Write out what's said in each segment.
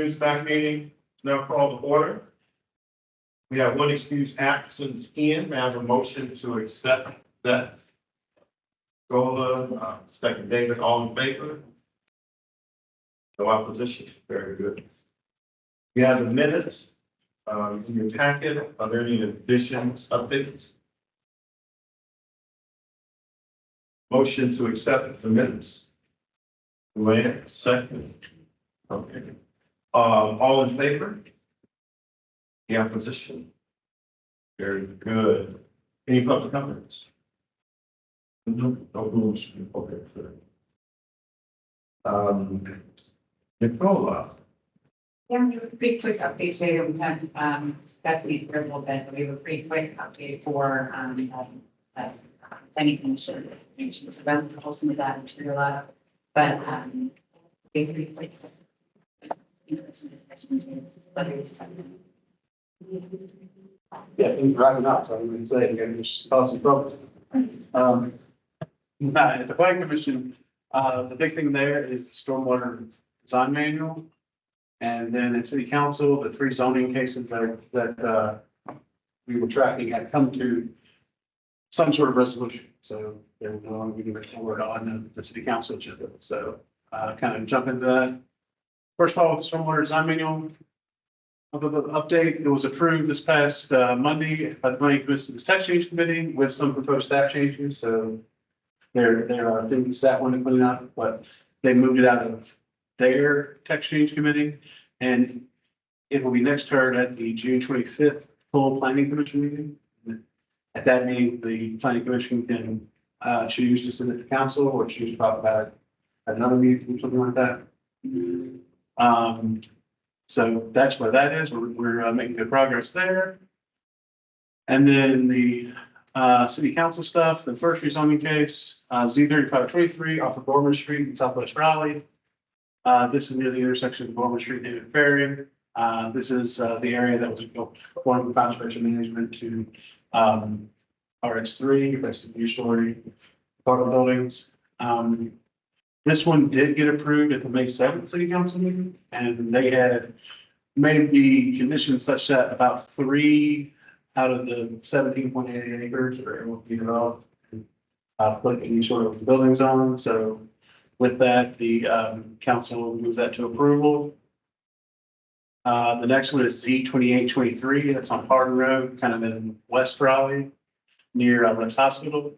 June staff meeting now called to order. We have one excused absence in. May I have a motion to accept that? Gola, second David, all in favor? No opposition. Very good. We have the minutes in your packet. Are there any additions, updates? Motion to accept the minutes. Luann, second. Okay. All in favor? The opposition. Very good. Any public comments? No rules. Okay, good. Nicola. Yeah, pretty quick update today. We had Stephanie for a little bit, but we have a pretty quick update for planning commission. So I'm going to pull some of that material up, but we have pretty quick. Yeah, things wrapping up, so I'm going to say, again, just cause some trouble. At the planning commission, the big thing there is the stormwater design manual. And then at city council, the 3 zoning cases that we were tracking had come to some sort of resolution. So they were no longer moving forward on the city council agenda. So kind of jump into that. First of all, with the stormwater design manual update, it was approved this past Monday by the planning commission's text change committee with some proposed staff changes. So there are things staff want to clean up, but they moved it out of their text change committee, and it will be next heard at the June 25th full planning commission meeting. At that meeting, the planning commission can choose to send it to council or choose to talk about it at another meeting or something like that. So that's where that is. We're making good progress there. And then the city council stuff, the first rezoning case, Z3523 off of Gorman Street in Southwest Raleigh. This is near the intersection of Gorman Street and Ferry. This is the area that was going from conservation management to RX3, basically 2-story apartment buildings. This one did get approved at the May 7th city council meeting, and they had made the conditions such that about 3 out of the 17.88 acres are able to be developed, put any sort of building zone. So with that, the council moves that to approval. The next one is Z2823. That's on Hardin Road, kind of in West Raleigh, near West Hospital.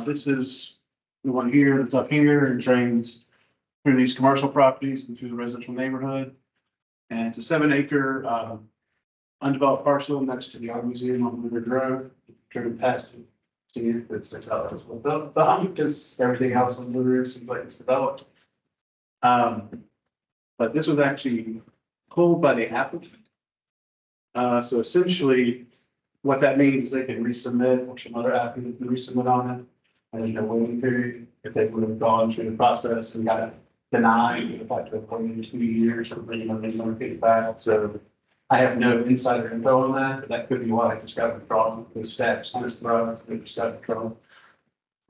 This is the one here that's up here and drains through these commercial properties and through the residential neighborhood. And it's a 7-acre undeveloped parcel next to the art museum on River Drive. Driven past it, see if it's well done because everything else on the river seems like it's developed. But this was actually pulled by the applicant. So essentially, what that means is they can resubmit, or some other applicant can resubmit on it. And there's no waiting period. If they would have gone through the process and got it denied, you'd have had to have waited 2 years or bring them in and get it back. So I have no insider info on that, but that could be why I just got withdrawn. The staff's kind of surprised they just got withdrawn.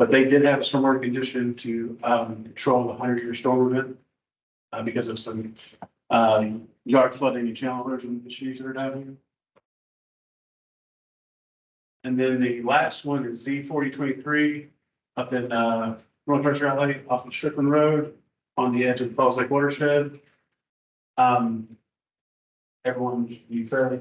But they did have a stormwater condition to control the 100-year storm event because of some yard flooding and channel erosion issues that are down here. And then the last one is Z4023 up in Northwest Raleigh off of Strickland Road on the edge of the Falls Lake watershed. Everyone should be fairly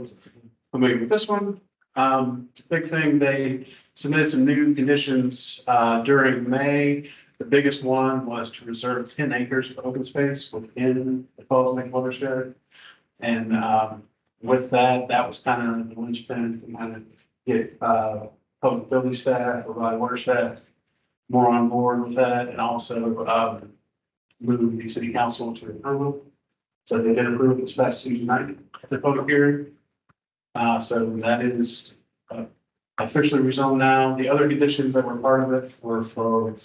familiar with this one. It's a big thing. They submitted some new conditions during May. The biggest one was to reserve 10 acres of open space within the Falls Lake watershed. And with that, that was kind of the linchpin to kind of get public building staff or water staff more on board with that, and also move the city council to approval. So they did approve this past Tuesday night at the public hearing. So that is officially rezoned now. The other conditions that were part of it were for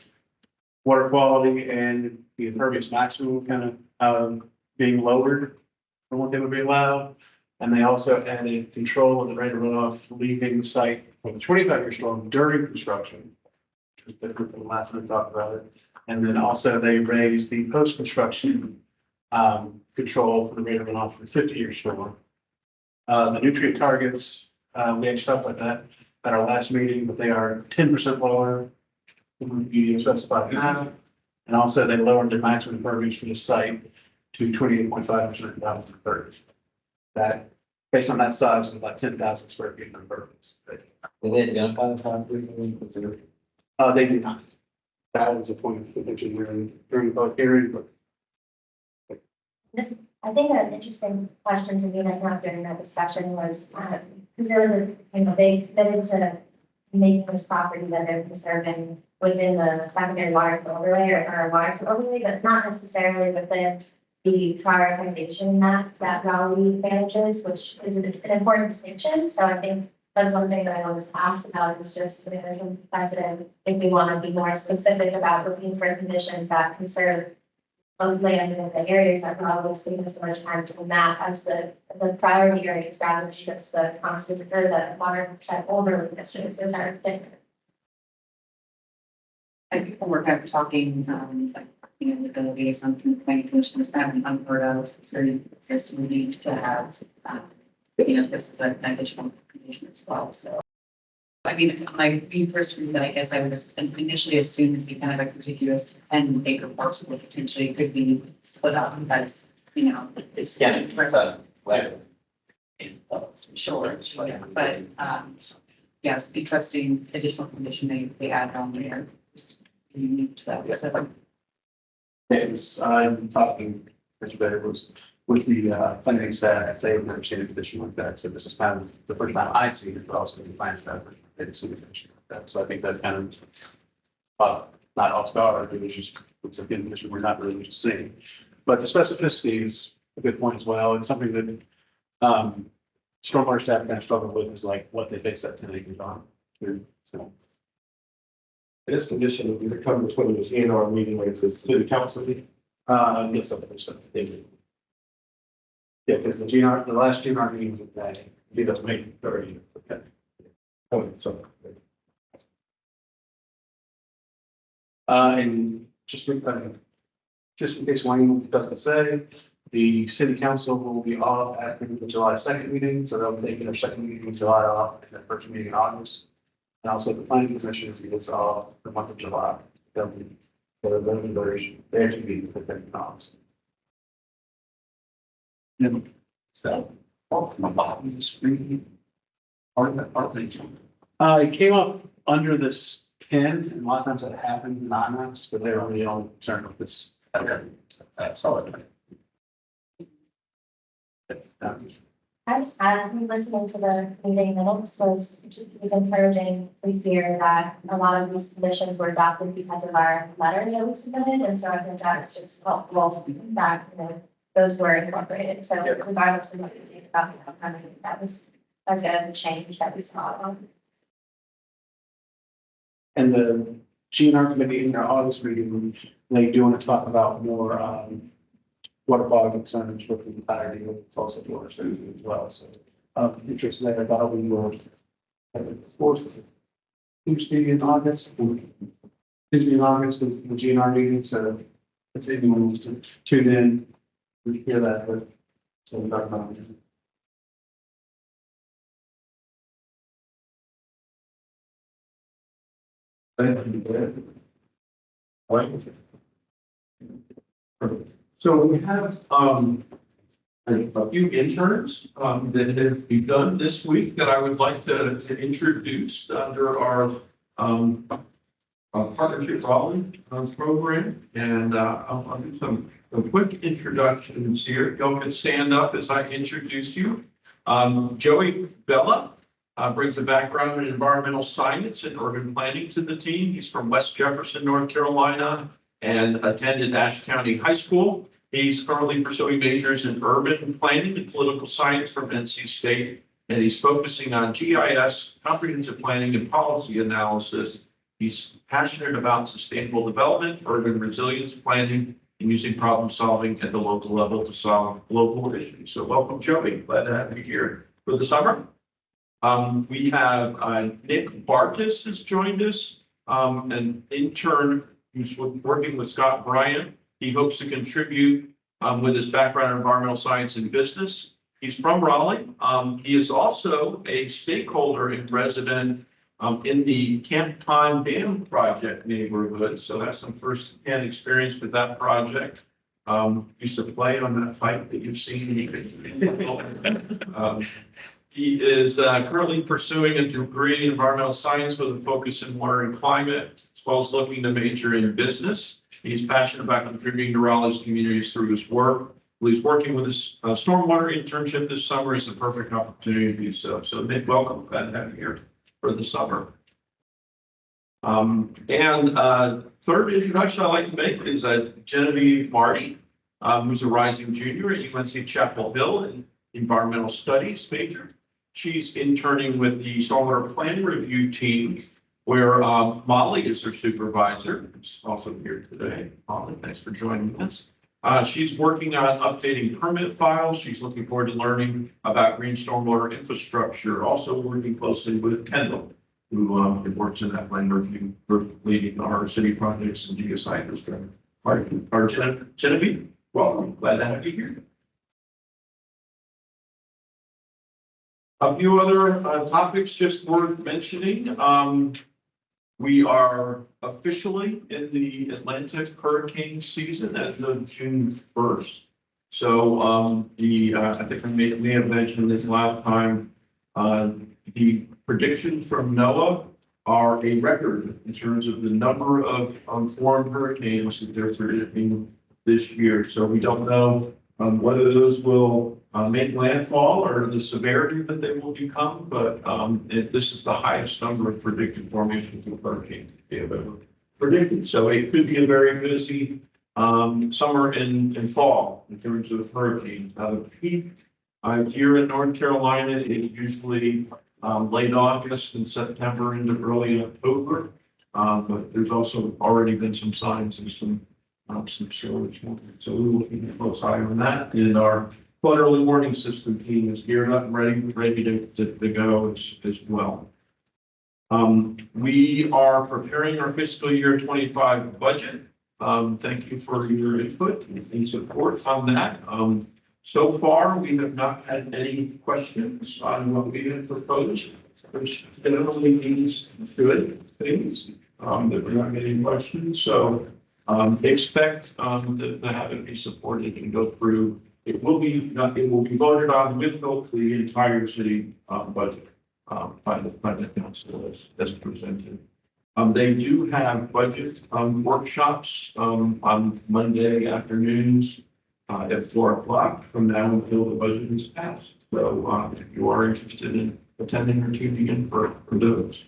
water quality and the impervious maximum kind of being lowered from what they would be allowed. And they also added control of the rate of runoff leaving the site for the 25-year storm during construction, which was different from the last time we talked about it. And then also they raised the post-construction control for the rate of runoff for 50-year storm. The nutrient targets, we actually talked about that at our last meeting, but they are 10% lower than you specified. And also they lowered the maximum impervious for the site to 28.5% down from 30. That, based on that size, is about 10,000 square feet of impervious. Did they identify the property? They did not. That was a point of contention during the public hearing, but This, I think an interesting question to me that not during that discussion was, because there was they fitted to make this property that they're conserving within the secondary water overlay or water overlay, but not necessarily within the prioritization map that Raleigh manages, which is an important distinction. So I think that's one thing that I was asked about is just the management precedent, if we want to be more specific about looking for conditions that conserve both land and the areas that probably spend so much time to the map as the priority areas rather than just the constant or the watershed overlay districts that are different. I think when we're kind of talking, like, with the liaison from the planning commission, is that unheard of, it's very, it's need to have, this is an additional condition as well, so. I mean, like, we first read that, I guess I would have initially assumed to be kind of a contiguous 10-acre parcel that potentially could be split up as, it's. Yeah, it's a level. Sure, but, yes, interesting additional condition they add on there. Just unique to that, so. it was, I'm talking, Mr. Bader was with the planning staff, they've never seen a condition like that. So this is kind of the first time I see it, but also the planning staff, they didn't see a condition like that. So I think that kind of, not off guard, it was just, it's a condition we're not really used to seeing. But the specificity is a good point as well. It's something that stormwater staff kind of struggle with is like what they base that 10 acres on. So, This condition will be coming between the GNR meeting with the city council. yes, something. Yeah, because the last GNR meeting was in May. It doesn't make it 30. Okay. So, And just in case Wayne doesn't say, the city council will be off after the July 2nd meeting, so they'll take their second meeting in July off and their first meeting in August. And also the planning commission is off the month of July. They'll be, so they're actually meeting for the August. And so, off from the bottom of the screen. It came up under this pin, and a lot of times that happens in on-ramps, but they're only concerned with this. Okay, that's all. I just added, listening to the meeting minutes was just encouraging to hear that a lot of these conditions were adopted because of our letter that we submitted. And so I think that is just helpful that, those were incorporated. So regardless of what you think about the outcome, I think that was a good change that we saw. And the GNR committee in their August meeting, they do want to talk about more water quality concerns with the entirety of fossil fuel as well. So interest there, but we will of course Tuesday in August. Tuesday in August is the GNR meeting, so if anyone wants to tune in, we hear that, but so we talk about it. So we have a few interns that have begun this week that I would like to introduce under our partnership Raleigh program. And I'll do some quick introductions here. Y'all can stand up as I introduce you. Joey Bella brings a background in environmental science and urban planning to the team. He's from West Jefferson, North Carolina, and attended Ashe County High School. He's currently pursuing majors in urban planning and political science from NC State, and he's focusing on GIS, comprehensive planning, and policy analysis. He's passionate about sustainable development, urban resilience planning, and using problem solving at the local level to solve local issues. So welcome, Joey. Glad to have you here for the summer. We have Nick Bartis has joined us, an intern who's working with Scott Bryant. He hopes to contribute with his background in environmental science and business. He's from Raleigh. He is also a stakeholder and resident in the Camp Time Dam project neighborhood. So that's some first-hand experience with that project. Used to play on that fight that you've seen. He is currently pursuing a degree in environmental science with a focus in water and climate, as well as looking to major in business. He's passionate about contributing to Raleigh's communities through his work. He's working with his stormwater internship this summer is the perfect opportunity to do so. So Nick, welcome. Glad to have you here for the summer. Third introduction I'd like to make is Genevieve Marty, who's a rising junior at UNC Chapel Hill in environmental studies major. She's interning with the stormwater plan review team, where Molly is her supervisor, who's also here today. Molly, thanks for joining us. She's working on updating permit files. She's looking forward to learning about green stormwater infrastructure, also working closely with Kendall, who works in that plan review group, leading our city projects and geoscience district. Genevieve, welcome. Glad to have you here. A few other topics just worth mentioning. We are officially in the Atlantic hurricane season as of June 1st. So I think I may have mentioned this last time, the predictions from NOAA are a record in terms of the number of formed hurricanes that they're predicting this year. So we don't know whether those will make landfall or the severity that they will become, but this is the highest number of predicted formations of hurricanes they have ever predicted. So it could be a very busy summer and fall in terms of hurricanes. Now the peak here in North Carolina is usually late August and September into early October, but there's also already been some signs of some storage. So we're looking at close eye on that, and our flood early warning system team is geared up and ready to go as well. We are preparing our fiscal year 25 budget. Thank you for your input and support on that. So far, we have not had any questions on what we have proposed, which generally means good things, that we're not getting questions. So expect to have it be supported and go through. It will be voted on with hopefully the entire city budget by the council as presented. They do have budget workshops on Monday afternoons at 4 o'clock from now until the budget is passed. So if you are interested in attending or tuning in for those,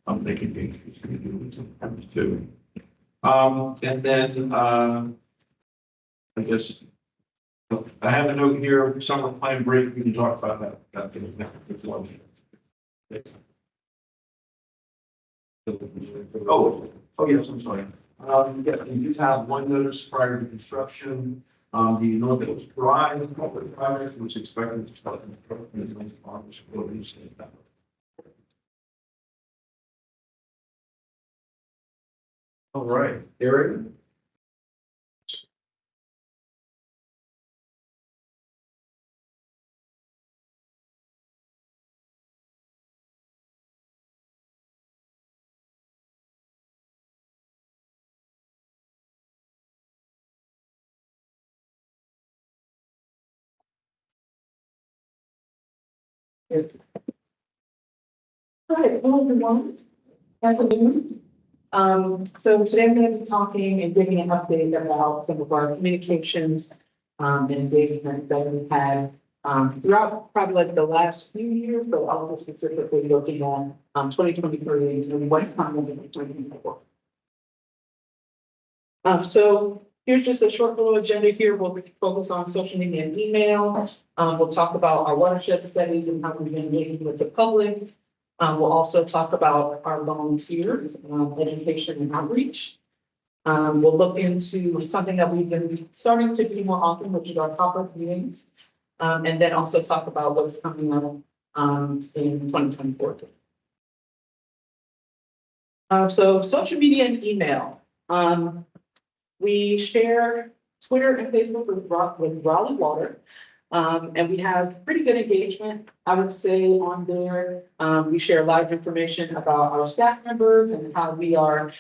they can be interested in doing it too. And then I guess I have a note here, summer plan break, we can talk about that. Oh yes, I'm sorry. Yeah, we do have one notice prior to construction. The North Hills Drive corporate project was expected to start in the next August. All right, Eric. Hi, hello everyone. Good afternoon. So today I'm going to be talking and giving an update about some of our communications and engagement that we've had throughout probably like the last few years, but also specifically looking at 2023 and what's coming in 2024. So here's just a short little agenda here. We'll focus on social media and email. We'll talk about our watershed studies and how we've been engaging with the public. We'll also talk about our volunteers, education and outreach. We'll look into something that we've been starting to do more often, which is our pop-up meetings. And then also talk about what's coming up in 2024. So social media and email. We share Twitter and Facebook with Raleigh Water. And we have pretty good engagement, I would say, on there. We share a lot of information about our staff members and how we are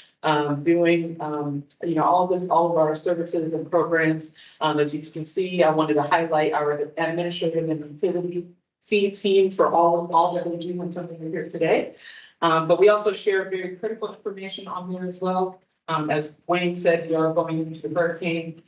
doing, all of our services and programs. As you can see, I wanted to highlight our administrative and utility fee team for all that they do when something is here today. But we also share very critical information on there as well. As Wayne said, we are going into the hurricane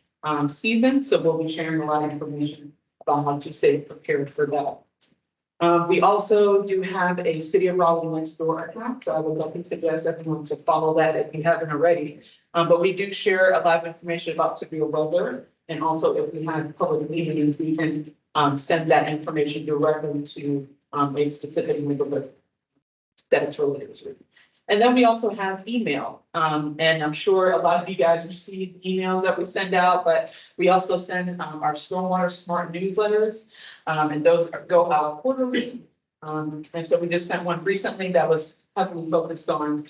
season, so we'll be sharing a lot of information about how to stay prepared for that. We also do have a City of Raleigh next door account, so I would definitely suggest everyone to follow that if you haven't already. But we do share a lot of information about severe weather, and also if we have public meetings, we can send that information directly to a specific neighborhood that it's related to. And then we also have email. And I'm sure a lot of you guys receive emails that we send out, but we also send our Stormwater Smart newsletters. And those go out quarterly. And so we just sent one recently that was heavily focused on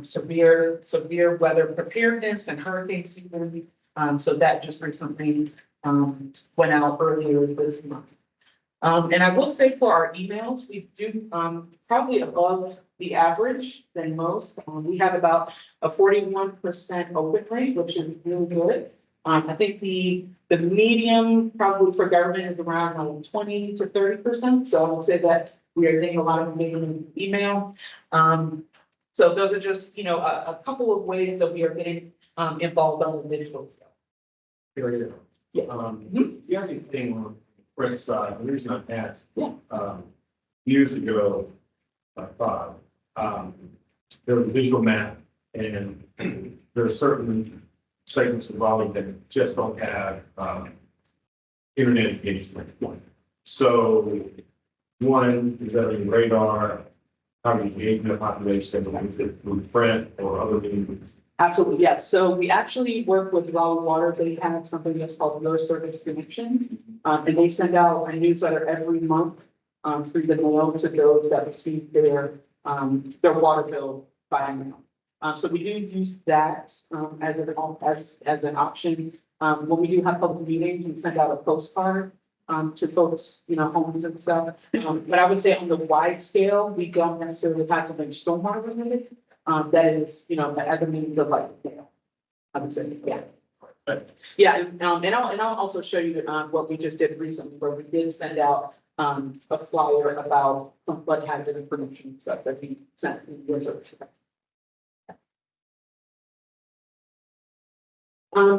severe weather preparedness and hurricane season. So that just recently went out earlier this month. And I will say for our emails, we do probably above the average than most. We have about a 41% open rate, which is really good. I think the medium probably for government is around 20 to 30%. So I would say that we are getting a lot of email. So those are just, a couple of ways that we are getting involved on the digital stuff. Period. Yeah. The other thing on the press side, the reason I asked, Yeah. Years ago, there was a visual map, and there are certain segments of Raleigh that just don't have internet engagement. So, one is that in radar, how do you engage the population, is it through print or other means? Absolutely, yes. So we actually work with Raleigh Water. They have something that's called Your Service Connection. And they send out a newsletter every month through the mail to those that receive their water bill by mail. So we do use that as an option. When we do have public meetings, we send out a postcard to folks, homes and stuff. But I would say on the wide scale, we don't necessarily have something stormwater related. That is, as a means of I would say, yeah. Yeah, and I'll also show you what we just did recently, where we did send out a flyer about flood hazard information and stuff that we sent in your service.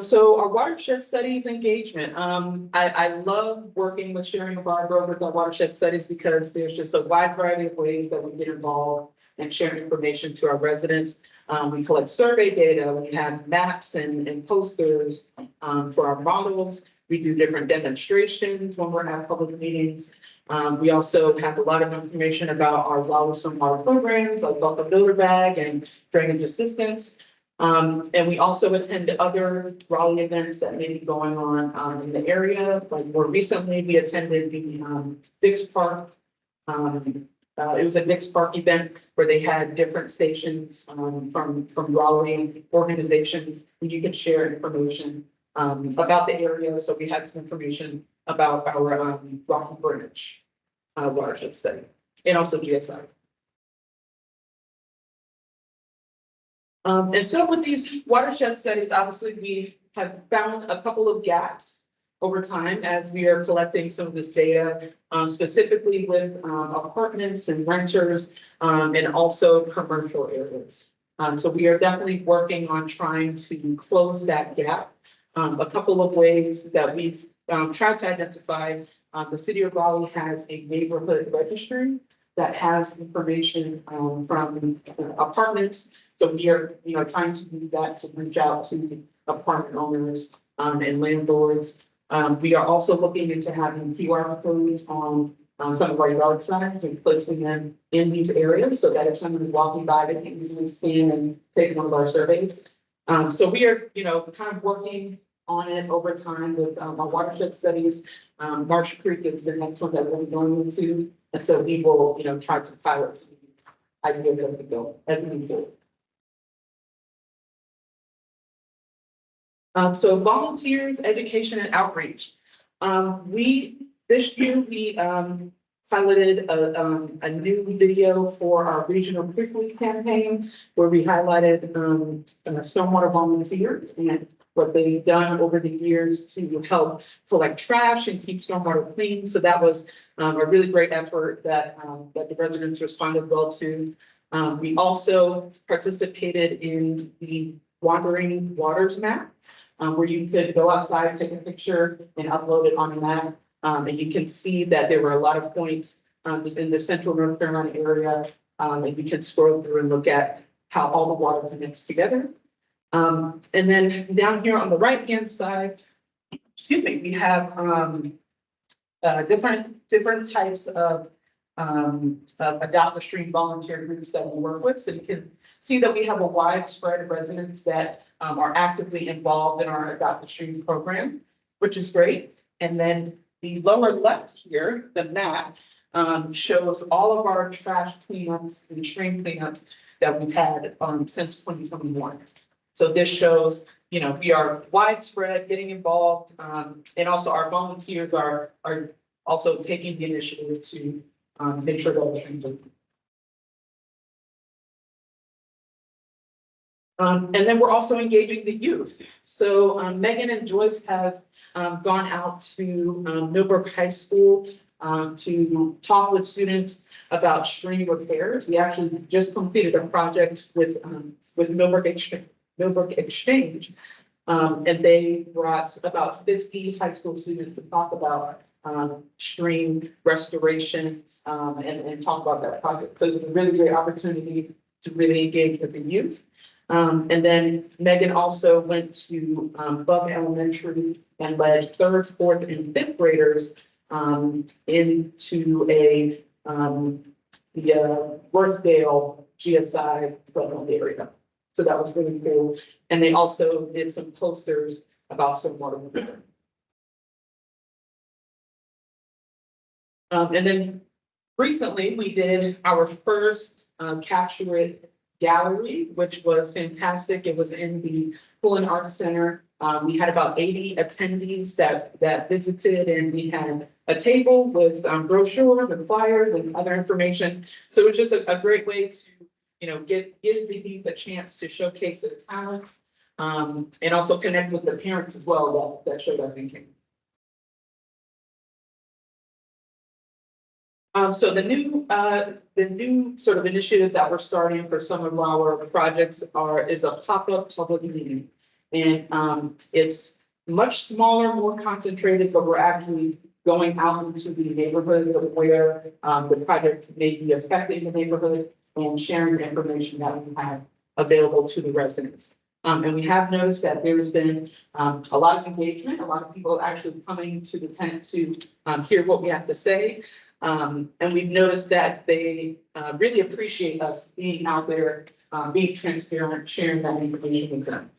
So our watershed studies engagement. I love working with Sharon and Barbara with our watershed studies because there's just a wide variety of ways that we get involved and share information to our residents. We collect survey data, we have maps and posters for our models. We do different demonstrations when we're at public meetings. We also have a lot of information about our Raleigh Stormwater programs, like Welcome Builder Bag and Drainage Assistance. And we also attend other Raleigh events that may be going on in the area. Like more recently, we attended the Dix Park. It was a Dix Park event where they had different stations from Raleigh organizations where you could share information about the area. So we had some information about our Rocky Bridge watershed study and also GSI. And so with these watershed studies, obviously we have found a couple of gaps over time as we are collecting some of this data, specifically with apartments and renters and also commercial areas. So we are definitely working on trying to close that gap. A couple of ways that we've tried to identify, the City of Raleigh has a neighborhood registry that has information from apartments. So we are, trying to do that to reach out to apartment owners and landlords. We are also looking into having QR codes on some of our yard signs and placing them in these areas so that if someone is walking by, they can easily scan and take one of our surveys. So we are, kind of working on it over time with our watershed studies. Marsh Creek is the next one that we're going into. And so we will, try to pilot some ideas as we go, as we move forward. So volunteers, education and outreach. This year, we piloted a new video for our regional quickly campaign where we highlighted stormwater volunteers and what they've done over the years to help collect trash and keep stormwater clean. So that was a really great effort that the residents responded well to. We also participated in the Wandering Waters map, where you could go outside, take a picture and upload it on a map. And you can see that there were a lot of points just in the central North Carolina area. And you can scroll through and look at how all the water connects together. And then down here on the right-hand side, excuse me, we have different types of Adopt a Stream volunteer groups that we work with. So you can see that we have a wide spread of residents that are actively involved in our Adopt a Stream program, which is great. And then the lower left here, the map, shows all of our trash cleanups and stream cleanups that we've had since 2021. So this shows, you know, we are widespread, getting involved, and also our volunteers are also taking the initiative to make sure that we're streams are clean. And then we're also engaging the youth. So Megan and Joyce have gone out to Millbrook High School to talk with students about stream repairs. We actually just completed a project with Millbrook Exchange. And they brought about 50 high school students to talk about stream restorations and talk about that project. So it was a really great opportunity to really engage with the youth. And then Megan also went to Bug Elementary and led 3rd, 4th, and 5th graders into the Worthdale GSI development area. So that was really cool. And they also did some posters about stormwater repair. And then recently we did our first Capture It gallery, which was fantastic. It was in the Pullen Art Center. We had about 80 attendees that visited, and we had a table with brochures and flyers and other information. So it was just a great way to, you know, give the youth a chance to showcase their talents, and also connect with the parents as well that showed up and came. So the new sort of initiative that we're starting for some of our projects is a pop-up public meeting. And it's much smaller, more concentrated, but we're actually going out into the neighborhoods of where the project may be affecting the neighborhood and sharing the information that we have available to the residents. And we have noticed that there's been a lot of engagement, a lot of people actually coming to the tent to hear what we have to say. And we've noticed that they really appreciate us being out there, being transparent, sharing that information with them.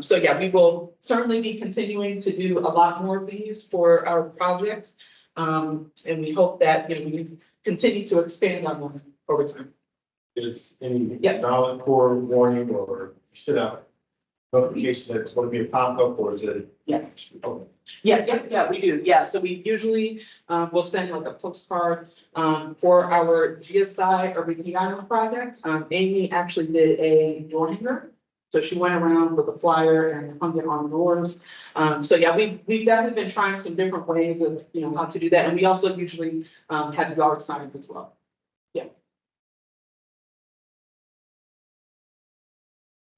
So yeah, we will certainly be continuing to do a lot more of these for our projects. And we hope that, you know, we can continue to expand on them over time. Is any valid core warning or sit out notification that it's going to be a pop-up, or is it? Yes. Okay. Yeah, we do. Yeah, so we usually will send like a postcard for our GSI or Bikini Island project. Amy actually did a door hanger. So she went around with a flyer and hung it on doors. So yeah, we've definitely been trying some different ways of, you know, how to do that. And we also usually have yard signs as well. Yeah.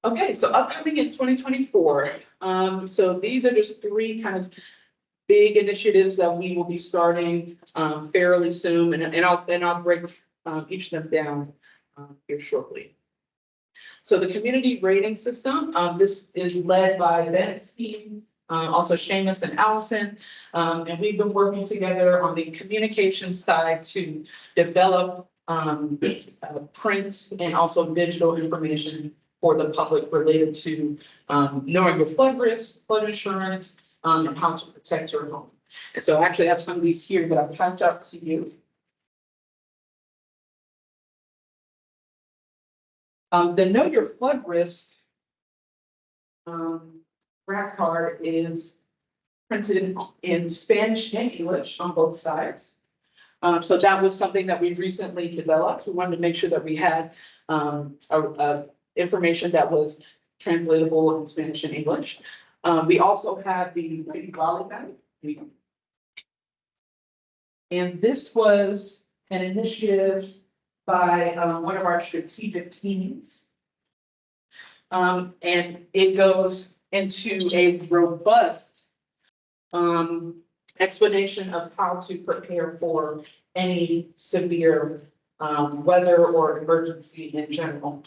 Okay, so upcoming in 2024. So these are just 3 kind of big initiatives that we will be starting fairly soon, and I'll break each of them down here shortly. So the community rating system, this is led by Ben's team, also Seamus and Allison, and we've been working together on the communication side to develop print and also digital information for the public related to knowing your flood risk, flood insurance, and how to protect your home. And so I actually have some of these here that I've typed up to you. The Know Your Flood Risk grant card is printed in Spanish and English on both sides. So that was something that we recently developed. We wanted to make sure that we had information that was translatable in Spanish and English. We also have the Raleigh Guide. And this was an initiative by one of our strategic teams. And it goes into a robust explanation of how to prepare for any severe weather or emergency in general.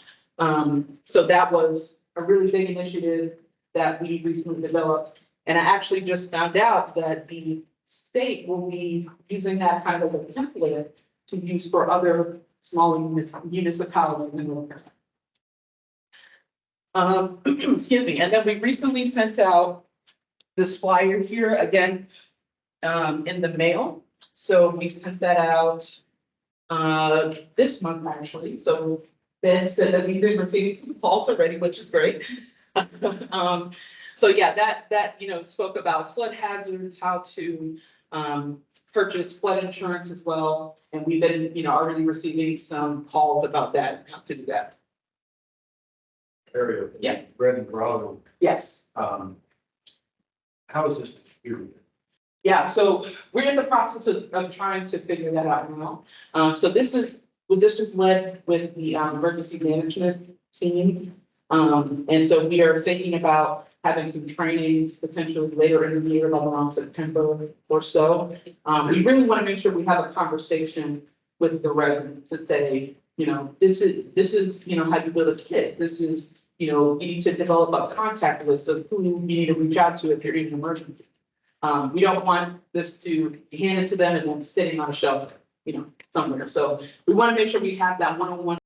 So that was a really big initiative that we recently developed. And I actually just found out that the state will be using that kind of a template to use for other small municipalities in North Carolina. Excuse me. And then we recently sent out this flyer here again in the mail. So we sent that out this month actually. So Ben said that we've been receiving some calls already, which is great. So yeah, that spoke about flood hazards, how to purchase flood insurance as well. And we've been already receiving some calls about that, how to do that. Area. Yeah. Red and Raleigh. Yes. How is this distributed? Yeah, so we're in the process of trying to figure that out now. So this is led with the emergency management team. And so we are thinking about having some trainings potentially later in the year, like around September or so. We really want to make sure we have a conversation with the residents and say, this is how you build a kit. This is, you need to develop a contact list of who you need to reach out to if you're in an emergency. We don't want this to be handed to them and then sitting on a shelf, somewhere. So we want to make sure we have that one-on-one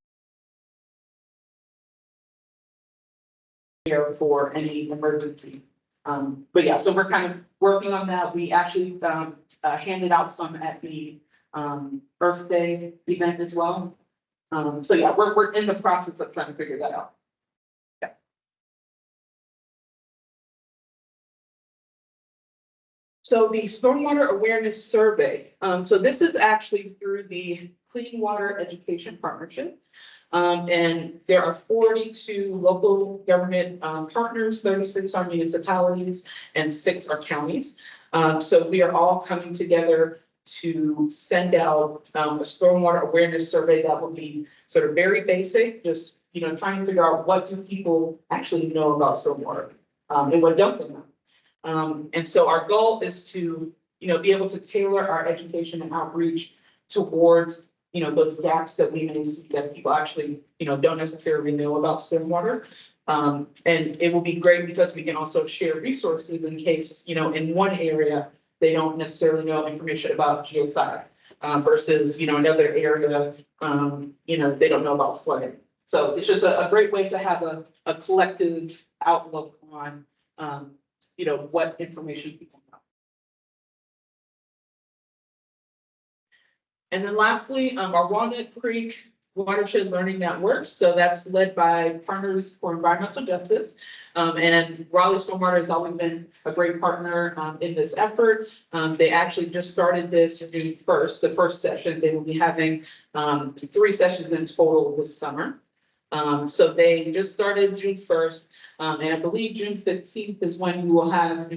here for any emergency. But yeah, so we're kind of working on that. We actually handed out some at the Earth Day event as well. So yeah, we're in the process of trying to figure that out. Yeah. So the Stormwater Awareness Survey. So this is actually through the Clean Water Education Partnership. And there are 42 local government partners, 36 are municipalities, and 6 are counties. So we are all coming together to send out a stormwater awareness survey that will be sort of very basic, just trying to figure out what do people actually know about stormwater and what don't they know. And so our goal is to be able to tailor our education and outreach towards those gaps that we may see that people actually, don't necessarily know about stormwater. And it will be great because we can also share resources in case, in one area, they don't necessarily know information about geoscience versus, another area, they don't know about flooding. So it's just a great way to have a collective outlook on, what information people know. And then lastly, our Walnut Creek Watershed Learning Network. So that's led by Partners for Environmental Justice. And Raleigh Stormwater has always been a great partner in this effort. They actually just started this June 1st, the first session. They will be having 3 sessions in total this summer. So they just started June 1st. And I believe June 15th is when we will have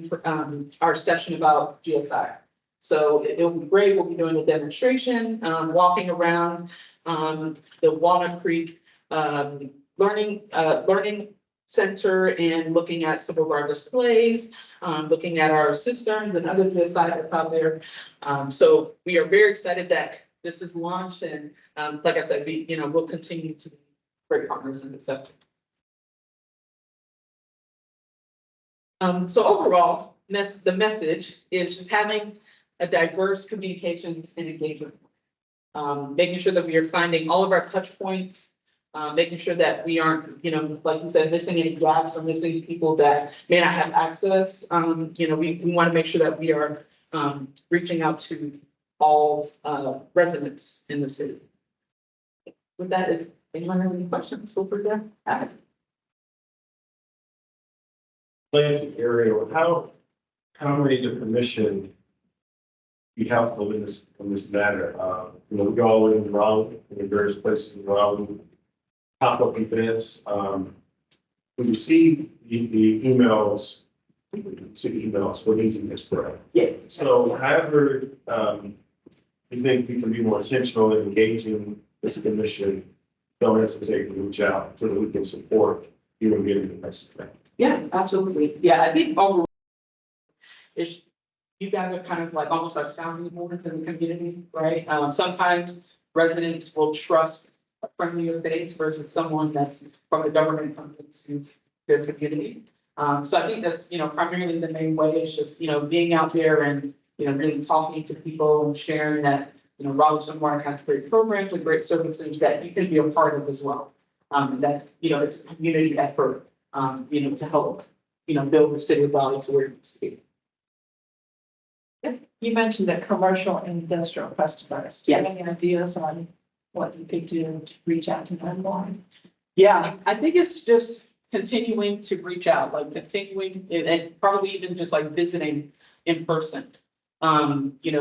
our session about GSI. So it'll be great. We'll be doing a demonstration, walking around the Walnut Creek Learning Center and looking at some of our displays, looking at our cisterns and other GSI that's out there. So we are very excited that this is launched, and like I said, we'll continue to be great partners in this effort. So overall, the message is just having a diverse communications and engagement. Making sure that we are finding all of our touch points, making sure that we aren't, like you said, missing any gaps or missing people that may not have access. We want to make sure that we are reaching out to all residents in the city. With that, if anyone has any questions, feel free to ask. planting area, or how many the commission be helpful in this matter? You know, we all live in Raleigh, in various places in Raleigh, pop-up events. We receive the emails, what easy is correct. Yeah. So however, you think we can be more intentional in engaging this commission, don't hesitate to reach out so that we can support you and getting the message back. Yeah, absolutely. Yeah, I think overall, is you guys are kind of like almost like sounding boards in the community, right? Sometimes residents will trust a friendlier face versus someone that's from the government coming to their community. So I think that's, primarily the main way is just, being out there and, really talking to people and sharing that, Raleigh Stormwater has great programs and great services that you can be a part of as well. And that's, it's a community effort, to help, build the city of Raleigh to where it needs to be. You mentioned that commercial and industrial customers. Do you have Yes. any ideas on what you could do to reach out to them more? Yeah, I think it's just continuing to reach out, like continuing and probably even just like visiting in person.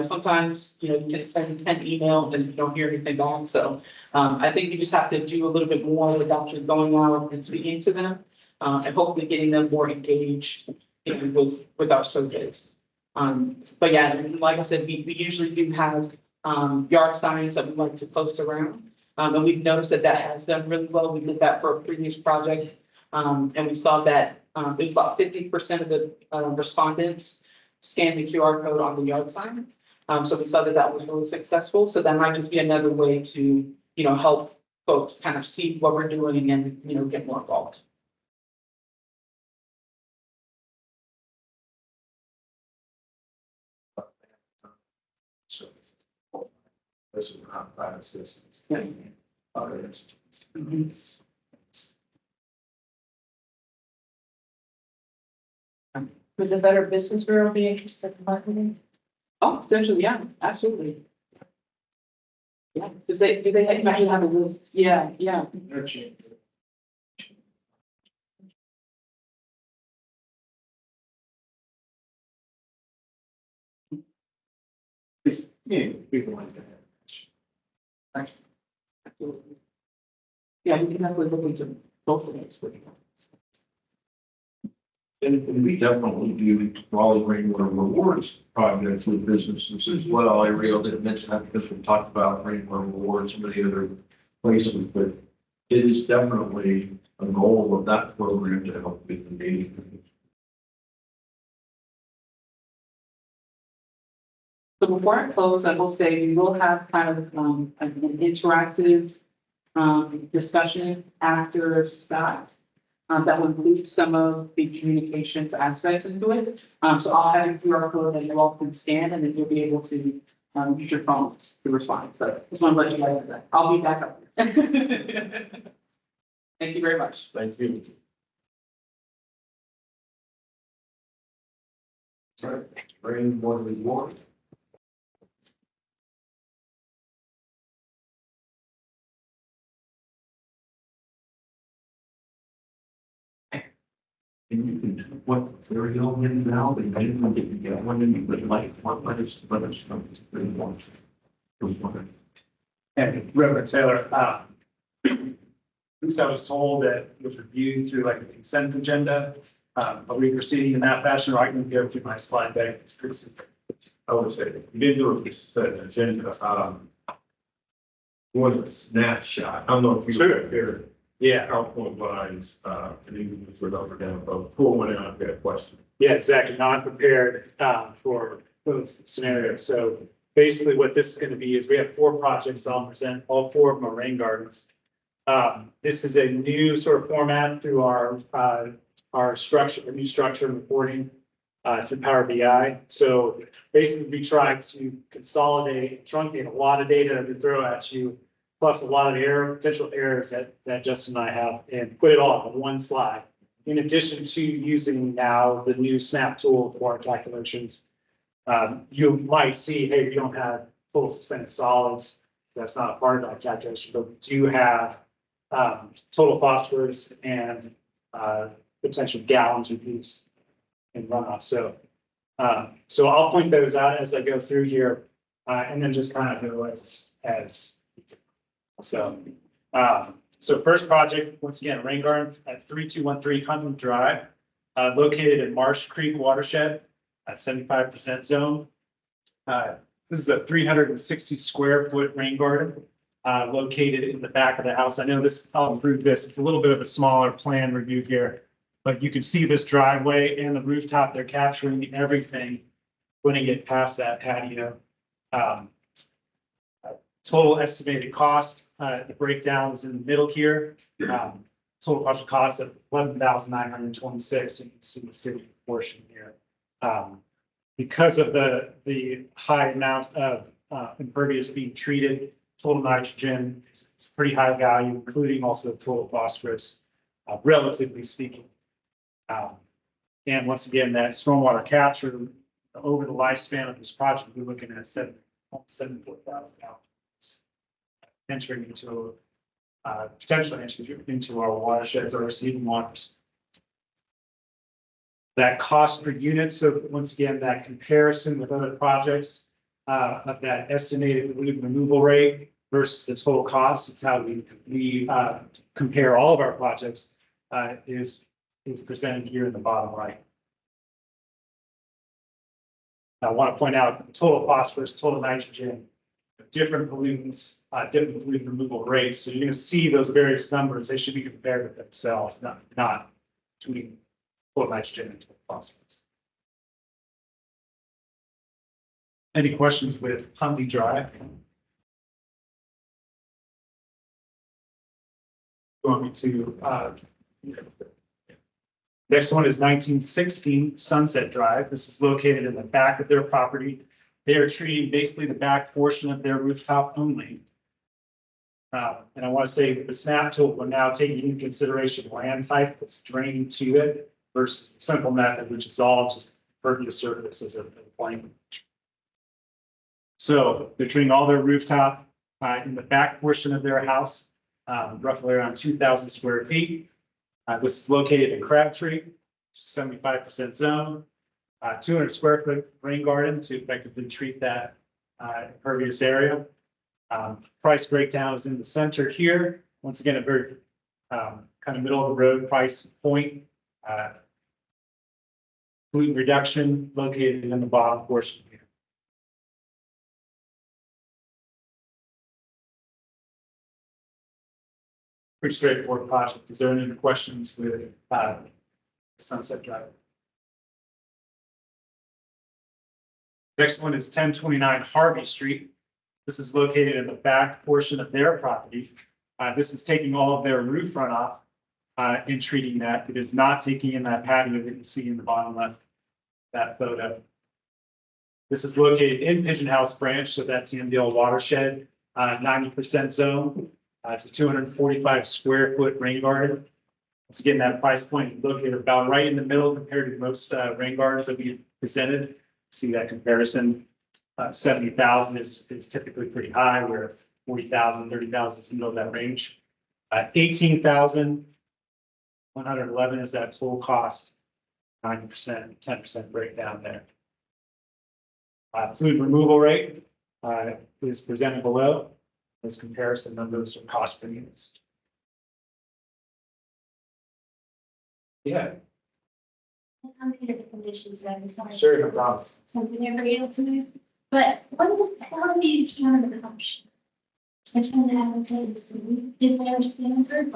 Sometimes, you can send an email and you don't hear anything back. So I think you just have to do a little bit more with actually going out and speaking to them and hopefully getting them more engaged with our surveys. But yeah, like I said, we usually do have yard signs that we like to post around. And we've noticed that has done really well. We did that for a previous project. And we saw that it was about 50% of the respondents scanned the QR code on the yard sign. So we saw that was really successful. So that might just be another way to, help folks kind of see what we're doing and, get more involved. So, this is not private citizens. Yeah. Other entities. Would the Better Business Bureau be interested in marketing? Oh, potentially, yeah, absolutely. Yeah, do they actually have a list? Yeah, yeah. Yeah, people like that. Absolutely. Yeah, we can definitely look into both of those. And we definitely do Raleigh Rainwater Rewards projects with businesses as well. I really didn't mention that because we talked about Rainwater Rewards and many other places, but it is definitely a goal of that program to help with engagement. So before I close, I will say we will have kind of an interactive discussion after Scott. That will include some of the communications aspects into it. So I'll have a QR code that you all can scan and then you'll be able to use your phones to respond. So just want to let you guys know that. I'll be back up. Thank you very much. Thank you. Sorry, Rainwater Reward. And you can, what, they're in now, they didn't get to get one, and you would like, let us know. Very much. And Reverend Taylor, at least I was told that it was reviewed through like a consent agenda. Are we proceeding in that fashion, or I can go through my slide deck? I would say, we did do this agenda, was a snapshot. I don't know if you were there. Yeah, PowerPoint lines, and even for the other down, but pull one out, I've got a question. yeah, exactly. Not prepared for both scenarios. So basically what this is going to be is we have 4 projects. I'll present all 4 of them are rain gardens. This is a new sort of format through our structure, new structure and reporting through Power BI. So basically we try to consolidate, truncate a lot of data that we throw at you, plus a lot of potential errors that Justin and I have, and put it all on one slide. In addition to using now the new Snap tool for our calculations, you might see, hey, we don't have full suspended solids. That's not a part of that calculation, but we do have total phosphorus and potential gallons of use and runoff. So I'll point those out as I go through here, and then just kind of go so first project, once again, rain garden at 3213 Hunting Drive, located in Marsh Creek watershed at 75% zone. This is a 360 square foot rain garden, located in the back of the house. I know this, I'll improve this. It's a little bit of a smaller plan review here, but you can see this driveway and the rooftop. They're capturing everything when you get past that patio. Total estimated cost, the breakdown is in the middle here. Total project cost of $11,926. You can see the city portion here. Because of the high amount of impervious being treated, total nitrogen is pretty high value, including also total phosphorus, relatively speaking. And once again, that stormwater capture over the lifespan of this project, we're looking at $74,000 entering into potentially entering into our watersheds or receiving waters. That cost per unit. So once again, that comparison with other projects of that estimated pollutant removal rate versus the total cost. It's how we compare all of our projects is presented here in the bottom right. I want to point out total phosphorus, total nitrogen, different pollutants, different pollutant removal rates. So you're going to see those various numbers. They should be compared with themselves, not between total nitrogen and total phosphorus. Any questions with Huntley Drive? You want me to? Next one is 1916 Sunset Drive. This is located in the back of their property. They are treating basically the back portion of their rooftop only. And I want to say the snap tool, we're now taking into consideration land type that's draining to it versus the simple method, which is all just pervious surfaces of the plane. So they're treating all their rooftop in the back portion of their house, roughly around 2,000 square feet. This is located in Crabtree, 75% zone, 200 square foot rain garden to effectively treat that impervious area. Price breakdown is in the center here. Once again, a very kind of middle of the road price point. Pollutant reduction located in the bottom portion here. Pretty straightforward project. Is there any questions with Sunset Drive? Next one is 1029 Harvey Street. This is located in the back portion of their property. This is taking all of their roof runoff and treating that. It is not taking in that patio that you see in the bottom left, that photo. This is located in Pigeon House Branch, so that's the MDL watershed, 90% zone. It's a 245 square foot rain garden. Once again, that price point located about right in the middle compared to most rain gardens that we presented. See that comparison. 70,000 is typically pretty high, where 40,000, 30,000 is in the middle of that range. 18,111 is that total cost. 90%, 10% breakdown there. Pollutant removal rate is presented below. Those comparison numbers are cost per units. Yeah. I'm here at the conditions and sorry. Sure, no problem. Something everybody else knows. But how do you determine the cost? Which one to allocate is there a standard?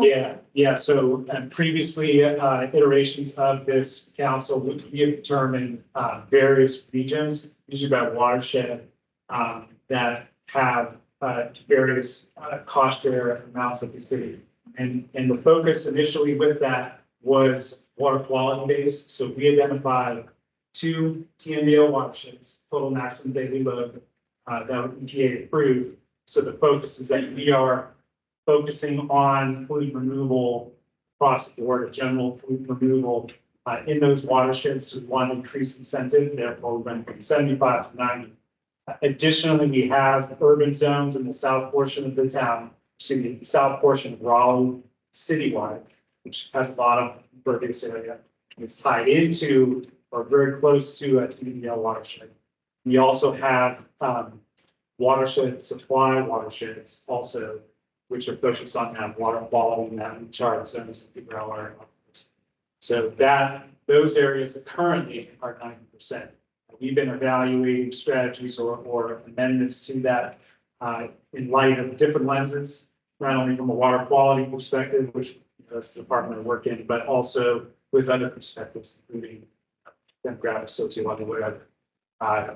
Yeah. So previously iterations of this council, we have determined various regions, usually by watershed, that have various cost share amounts of the city. And the focus initially with that was water quality based. So we identified 2 TMDL watersheds, total maximum daily load, that were EPA approved. So the focus is that we are focusing on pollutant removal across the board, general pollutant removal in those watersheds. So we want to increase incentive, therefore we went from 75 to 90. Additionally, we have urban zones in the south portion of the town, the south portion of Raleigh citywide, which has a lot of impervious area. It's tied into or very close to a TDL watershed. We also have watershed supply watersheds also, which are focused on that water quality and that chart zones of the groundwater. So those areas currently are 90%. We've been evaluating strategies or amendments to that in light of different lenses, not only from a water quality perspective, which that's the department I work in, but also with other perspectives, including demographic, sociological, whatever.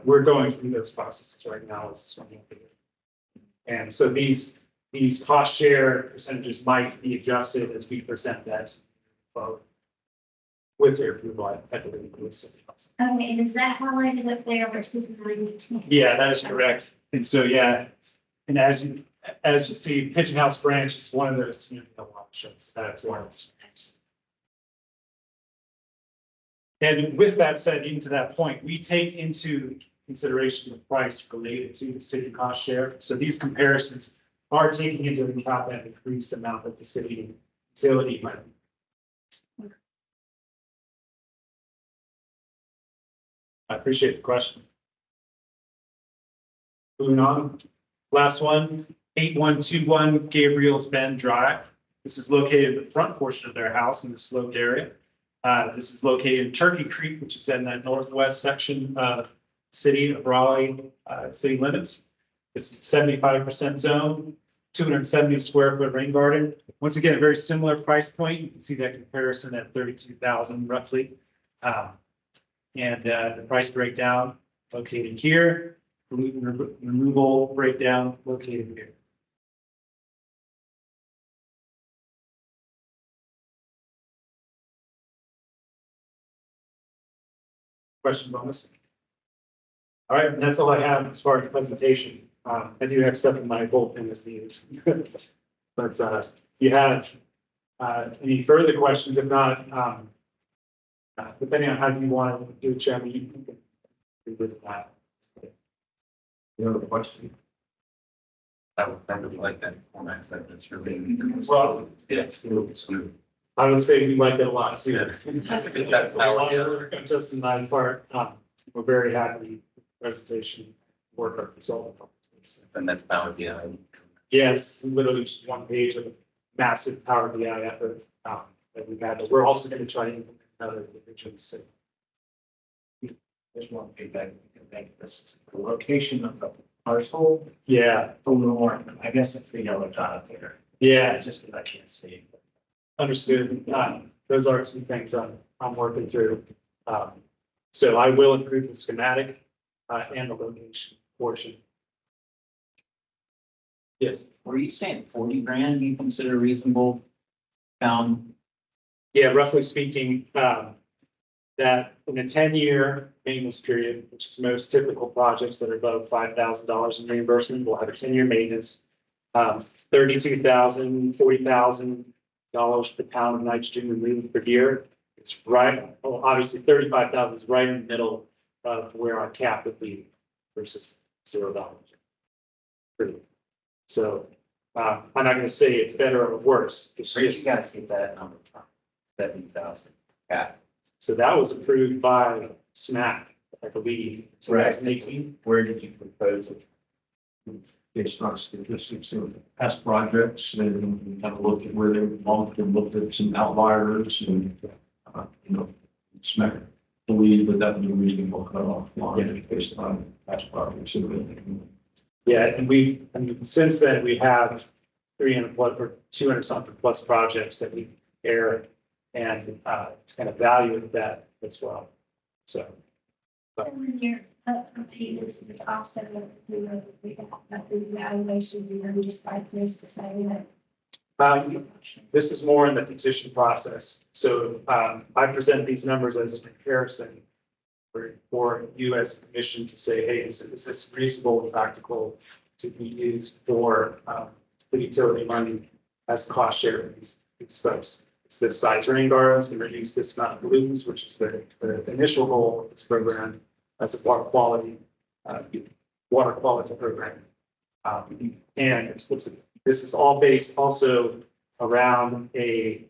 We're going through those processes right now. And so these cost share percentages might be adjusted as we present that with your approval, I believe. Okay, and is that highlighted up there versus the 92? Yeah, that is correct. And so, yeah, and as you see, Pigeon House Branch is one of those watersheds. That's one of those. And with that said, even to that point, we take into consideration the price related to the city cost share. So these comparisons are taking into account that increased amount that the city utility might. I appreciate the question. Moving on, last one, 8121 Gabriel's Bend Drive. This is located in the front portion of their house in the sloped area. This is located in Turkey Creek, which is in that northwest section of city of Raleigh city limits. This is 75% zone, 270 square foot rain garden. Once again, a very similar price point. You can see that comparison at 32,000 roughly. And the price breakdown located here, pollutant removal breakdown located here. Questions on this? All right, that's all I have as far as the presentation. I do have stuff in my bullpen as needed. But you have any further questions? If not, depending on how you want to do it, Chairman, you can do with that. You have a question? I would like that format, that's really. Well, Yeah. Smooth. I would say we like it a lot too. That's A lot of work on Justin and I part. We're very happy with the presentation, work our consultant. And that's Power BI. Yes, literally just one page of massive Power BI effort that we've had. But we're also going to try to implement other divisions. So There's one feedback, this, the location of the parcel, yeah, a little more, I guess it's the yellow dot there. yeah, It's just that I can't see. understood. Those are some things I'm working through. So I will improve the schematic and the location portion. Yes. Were you saying 40 grand you consider reasonable? Yeah, roughly speaking, that in a 10-year maintenance period, which is most typical projects that are above $5,000 in reimbursement, will have a 10-year maintenance. $32,000, $40,000 per pound of nitrogen removed per year. It's right, well, obviously 35,000 is right in the middle of where our cap would be versus $0. So I'm not going to say it's better or worse. It's Where did you just- guys get that number from? 70,000. Yeah. So that was approved by SMAC, I believe, 2018. Where did you propose it? It's not statistics of past projects, and we kind of looked at where they belonged and looked at some outliers and, SMAC believe that that would be a reasonable cutoff line based on past projects. Yeah, and since then, we have 300 plus or 200 something plus projects that we air and evaluate that as well. So. So when you're updating this with offset of the evaluation, you know, just like this to say that. This is more in the petition process. So I present these numbers as a comparison for you as a commission to say, hey, is this reasonable and practical to be used for the utility money as cost share of these folks? It's this size rain gardens and reduce this amount of pollutants, which is the initial goal of this program as a water quality program. And this is all based also around a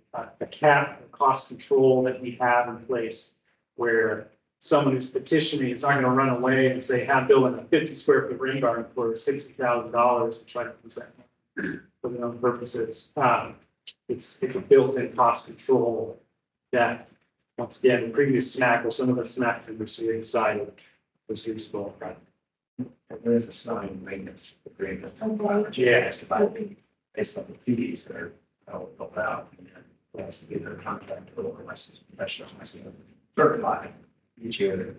cap, a cost control that we have in place where someone who's petitioning is not gonna run away and say, I'm building a 50 square foot rain garden for $60,000 and try to use that for their own purposes. It's a built-in cost control that, once again, the previous SMAC or some of the SMAC members here decided was useful. There's a signed maintenance agreement. Okay. Yeah, it's about based on the fees that are allowed. And that's to get their contract or licensed professional, certified each year. They're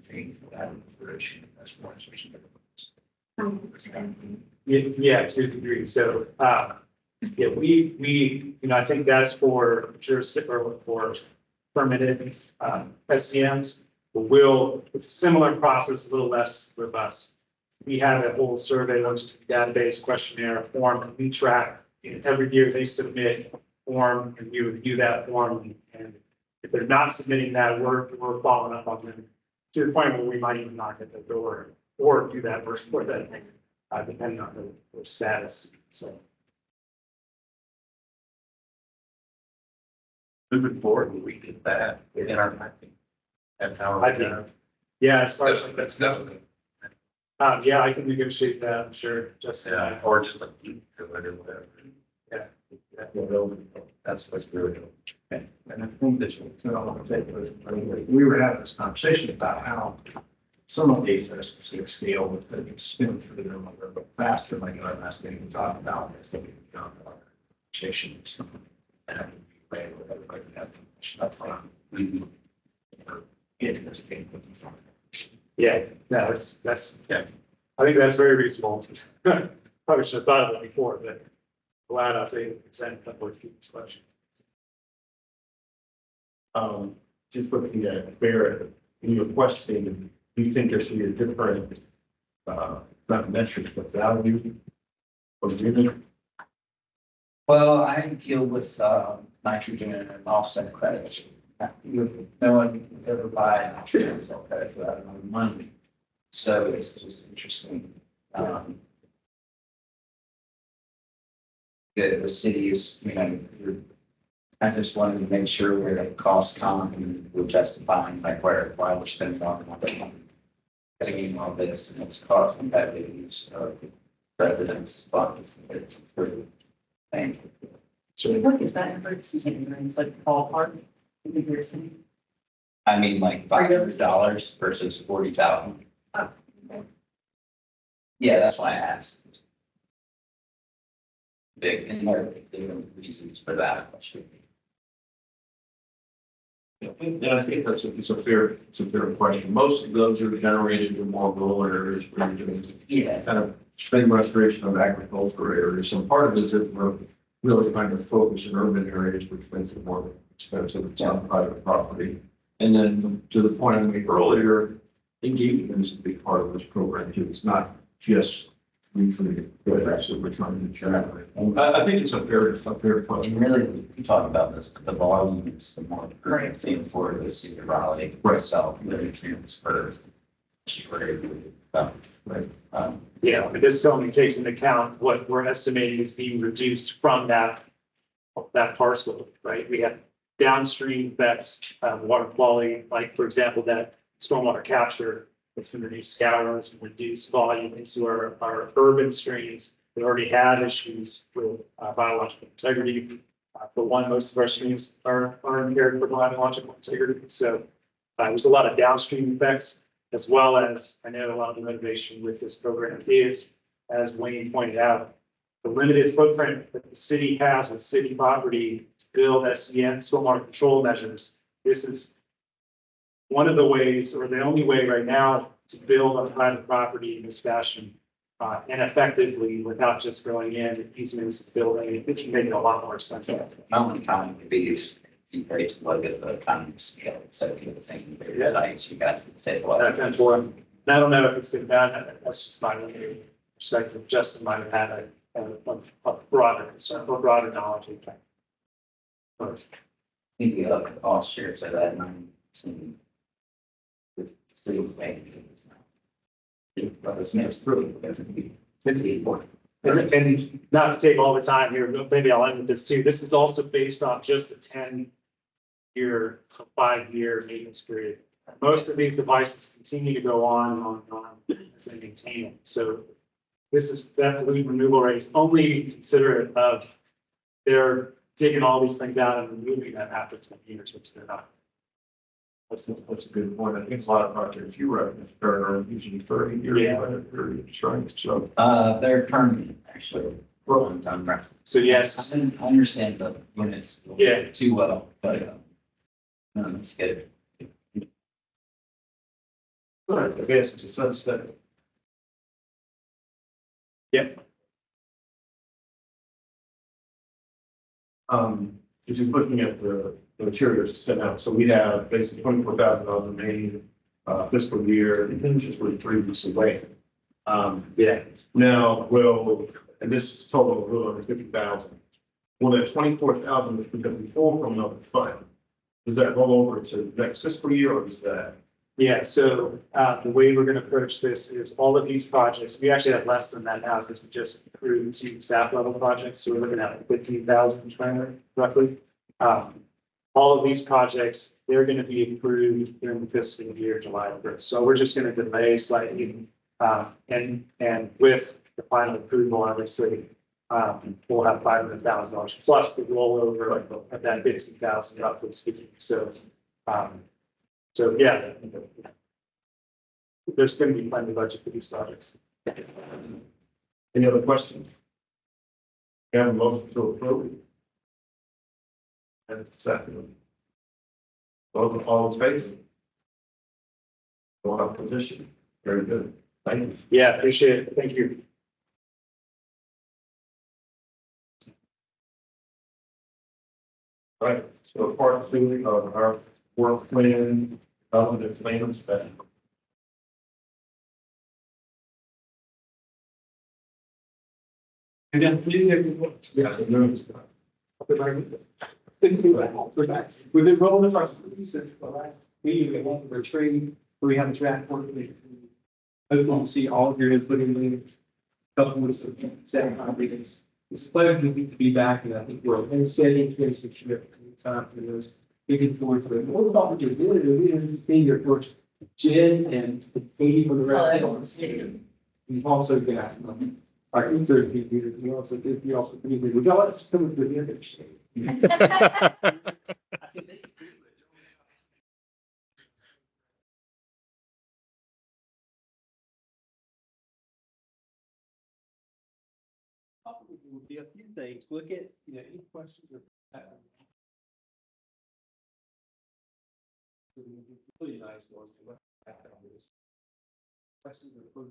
paying for that information. That's one. Yeah, to a degree. So, yeah, we, I think that's for jurisdiction or for permitted, SCMs. But it's a similar process, a little less robust. We have a whole survey, database, questionnaire, form, and we track. Every year they submit a form and we review that form. And if they're not submitting that, we're following up on them to the point where we might even knock at the door or do that work for that thing, depending on their status. So. Moving forward, we get that in our mapping. And how. I think, yeah, as far as like That's definitely. yeah, I can negotiate that, I'm sure, just, Yeah, or just like, or whatever. That's really good. And I think that we were having this conversation about how some of these are scale with the spin through them a little bit faster, like our last thing we talked about is that we've done our conversation. And we everybody have information up front. Getting this game with the front. yeah, no, that's, yeah. I think that's very reasonable. Probably should have thought of it before, but glad I was able to present a couple of these questions. Just looking at Barrett, in your questioning, do you think there should be a different, not metric, but value for unit? Well, I deal with nitrogen and offset credits. No one can ever buy nitrogen offset credit without another money. So it's just interesting. The city is, I just wanted to make sure where the costs come and we're justifying like why we're spending all the money. Getting all this and it's cost competitive use of residents' funds. It's pretty thankful. So what is that for? It's like ballpark. You're saying. I mean, like $500 versus 40,000. Oh, okay. Yeah, that's why I asked. Big, and there are different reasons for that. Yeah, I think it's a fair question. Most of those are generated in more rural areas where you're doing kind of stream restoration of agricultural areas. So part of it is that we're really trying to focus in urban areas, which makes it more expensive. It's on private property. And then to the point I made earlier, engagement is a big part of this program too. It's not just nutrient programs that we're trying to generate. I think it's a fair question. And really, we talk about this, but the volume is the more important thing for the city of Raleigh. Right. Itself, the nutrients for. Yeah, but this only takes into account what we're estimating is being reduced from that parcel, right? We have downstream effects of water quality, like for example, that stormwater capture. It's going to reduce scour, it's going to reduce volume into our urban streams. We already have issues with biological integrity. For one, most of our streams are impaired for biological integrity. So there's a lot of downstream effects, as well as I know a lot of the motivation with this program is, as Wayne pointed out, the limited footprint that the city has with city property to build SCM, stormwater control measures. This is one of the ways, or the only way right now, to build on private property in this fashion and effectively without just going in and easements and building, it can make it a lot more expensive. My only comment would be great to look at the economy scale. So if you're thinking bigger sites, you guys can say, well. I don't know if it's been done. That's just my perspective. Justin might have had a broader concern or broader knowledge. Maybe up all shares of that money to the city bank. But it's next through because it'd be 50. And not to take all the time here, but maybe I'll end with this too. This is also based off just a 10-year, 5-year maintenance period. most of these devices continue to go on as they maintain it. So this is, that pollutant removal rate is only considerate of, they're digging all these things out and removing that after 10 years, which they're not. That's a good point. I think it's a lot of projects you wrote, are usually 30 years. Yeah. Right, so. They're permanent, actually. On time practice. So yes, I understand the units. Yeah. Too well, but, let's get it. I guess it's a sunset. Yep. Just looking at the materials sent out, so we have basically $24,000 remaining, fiscal year, and just really 3 weeks away. Yeah, now, well, and this is total of a little under 50,000. Well, that 24,000 is because we pull from another fund. Does that roll over to next fiscal year, or is that? yeah, so the way we're gonna approach this is all of these projects, we actually have less than that now, because we just approved 2 staff level projects, so we're looking at like 15,000 roughly. All of these projects, they're gonna be approved during the fiscal year, July 1st. So we're just gonna delay slightly, and with the final approval, obviously, we'll have $500,000 plus the rollover of that 15,000 roughly speaking. So, yeah, there's going to be plenty of budget for these projects. Any other questions? Have a motion to approve. And second. All in favor? No opposition. Very good. Thank you. Yeah, appreciate it. Thank you. All right, so part 2 of our work plan, development plan spec. And then, Yeah, the notes. We've been rolling our sleeves since the last meeting, we want to retreat, we have a draft work. Hopefully we'll see all of your input in a couple of staff meetings. It's a pleasure to be back, and I think we're in steady case of trip time for this. Looking forward to it. What about you? We're being your first Jen and Katie from the rest. We've also got our intern here. We also did. We also we got let's come with the other shade. Probably will be a few things. Look at, any questions or. Really nice ones. Questions are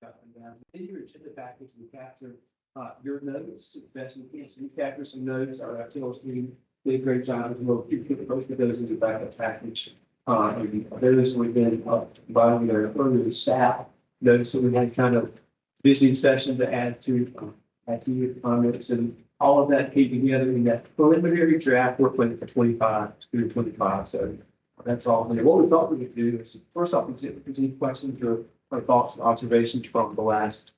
up and down. In your agenda package, we capture your notes, best you can. So we capture some notes. Our sales team did a great job as well. You put most of those in your backup package. Those we've been providing their further staff notes, so we had kind of visioning session to add to your comments, and all of that came together in that preliminary draft work plan for 25 through 25. So that's all there. What we thought we could do is, first off, is if there's any questions or thoughts and observations from the last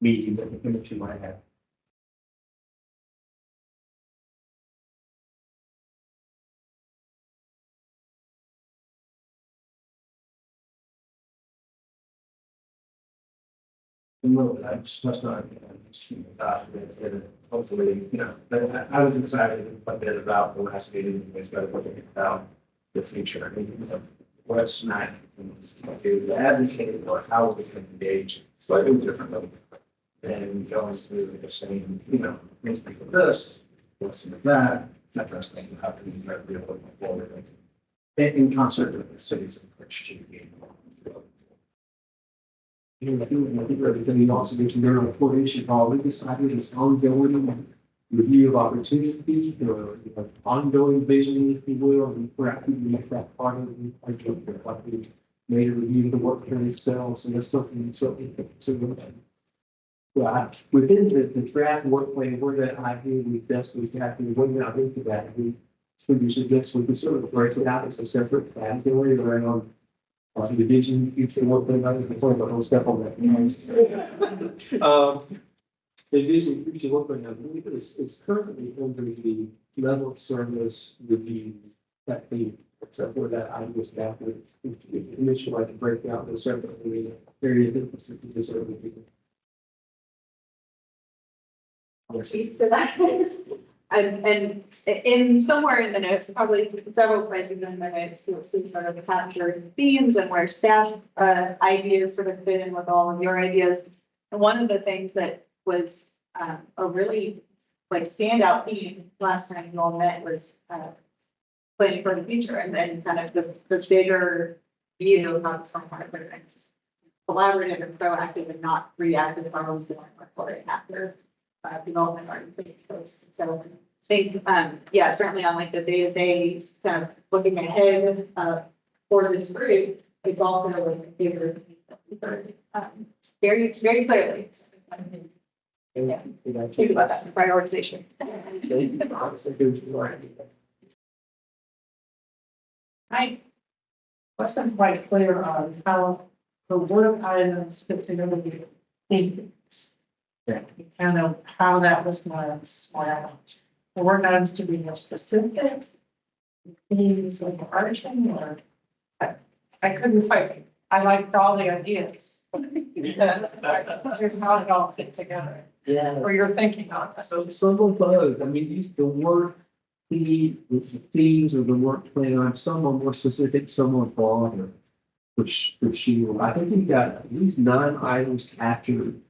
meeting that you might have. No, that's not, hopefully, I was excited a bit about the last meeting, we started looking about the future. I mean, what's not, to advocate or how we can engage slightly differently than going through the same, maybe for this, what's in that, interesting, how can we really look forward in concert with the cities approach to being. I think everything also gets their reportation, we decided it's ongoing review of opportunities, or ongoing vision, if you will, and we're actively make that part of the, like we made a review of the work plan itself, so that's something, well, within the draft work plan, we're going to, I think we best we can, we're not into that, we suggest we can sort of break it out as a separate category around the vision, future work plan, I think the point, but we'll step on that. The vision, future work plan, I believe it's currently under the level of service review that the except for that I was after initially like to break out the separate area of emphasis to the serving people. Piece to that. And in somewhere in the notes, probably several places in the notes, you'll see sort of the captured themes and where staff ideas sort of fit in with all of your ideas. And one of the things that was a really like standout theme last time you all met was planning for the future and then kind of the bigger view of how the stormwater program is collaborative and proactive and not reactive to our own reporting after development already takes place. So I think, yeah, certainly on like the day-to-day kind of looking ahead for this group, it's also like a bigger very, very clearly. Yeah, think about that prioritization. I wasn't quite clear on how the work items fit together with themes. Kind of how that was going to split out. The work items to be more specific, themes of the arching, or I couldn't quite, I liked all the ideas. How it all fit together, Yeah. or you're thinking on it. So some of both, I mean, the work, the themes or the work plan, some are more specific, some are broader. Which you, I think you've got at least 9 items captured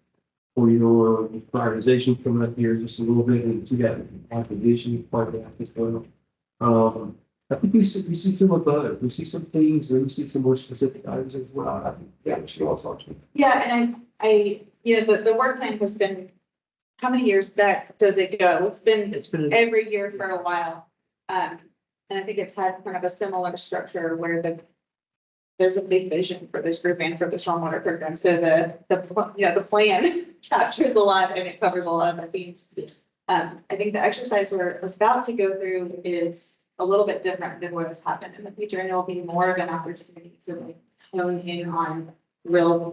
for your prioritization coming up here just a little bit, and you got acquisition part of that as well. I think we see some of both. We see some things, and we see some more specific items as well. I think, yeah, she also. Yeah, and I, you know, the work plan has been, how many years back does it go? It's been every year for a while. And I think it's had kind of a similar structure where there's a big vision for this group and for the stormwater program. So the plan captures a lot and it covers a lot of the themes. I think the exercise we're about to go through is a little bit different than what has happened in the future, and it'll be more of an opportunity to like hone in on real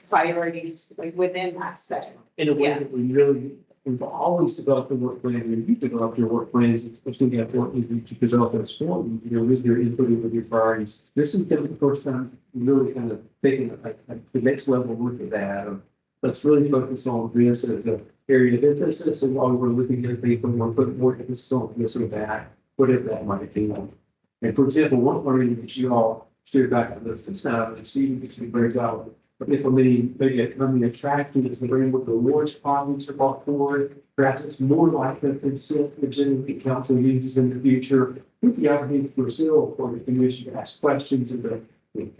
priorities like within that setting. In a way that we've always developed the work plan, and you developed your work plans, especially after what you develop those for, you know, with your input and with your priorities. This is kind of the first time really kind of taking the next level look at that. Let's really focus on this as an area of emphasis, and while we're looking at things, we want to put more emphasis on this or that, whatever that might be. And for example, one area that you all shared back to this now, and Steve, you can break out. But implementing maybe a company attraction is the way with the awards problems are brought forward. Perhaps it's more likely to consent the generally council uses in the future. With the opportunity for still for the commission to ask questions of the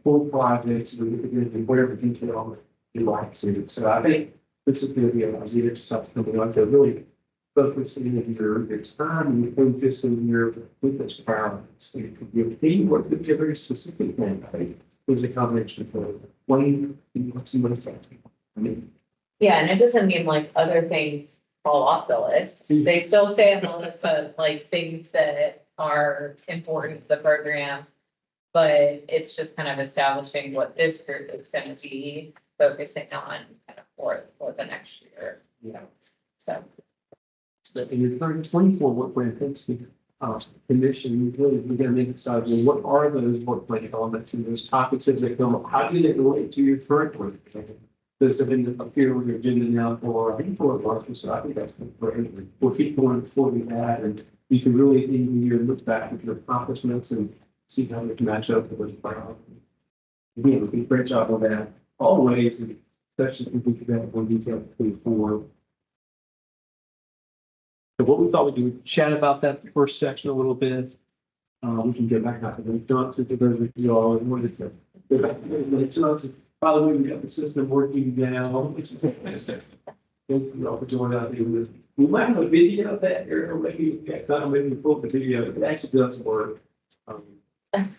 full projects and whatever detail you like to. So I think this is going to be an idea to something like to really focusing in your time and your focus in your with this priorities. It could be a theme or it could be a very specific thing. I think there's a combination of both. Wayne, you want to see what it's like? I mean, Yeah, and it doesn't mean like other things fall off the list. They still stay on the list of like things that are important to the program. But it's just kind of establishing what this group is going to be focusing on kind of for the next year. yeah. So. But in your current 24 work plan, thanks to commission, we're going to make decide what are those work plan elements and those topics as they come up. How do they relate to your current work plan? Those have been appear on your agenda now for I think 4 months, so I think that's great. We'll keep going forward with that, and you can really in the year look back at your accomplishments and see how they can match up with those priorities. Again, we do a great job on that always, and especially if we could have more detail between 4. So what we thought we'd do, we'd chat about that first section a little bit. We can get back out to the Johnson to those of you all and what is it? The Johnson, by the way, we got the system working now. Which is fantastic. Thank you all for joining out here with us. We might have a video of that here, or maybe maybe pull the video. It actually does work. Thank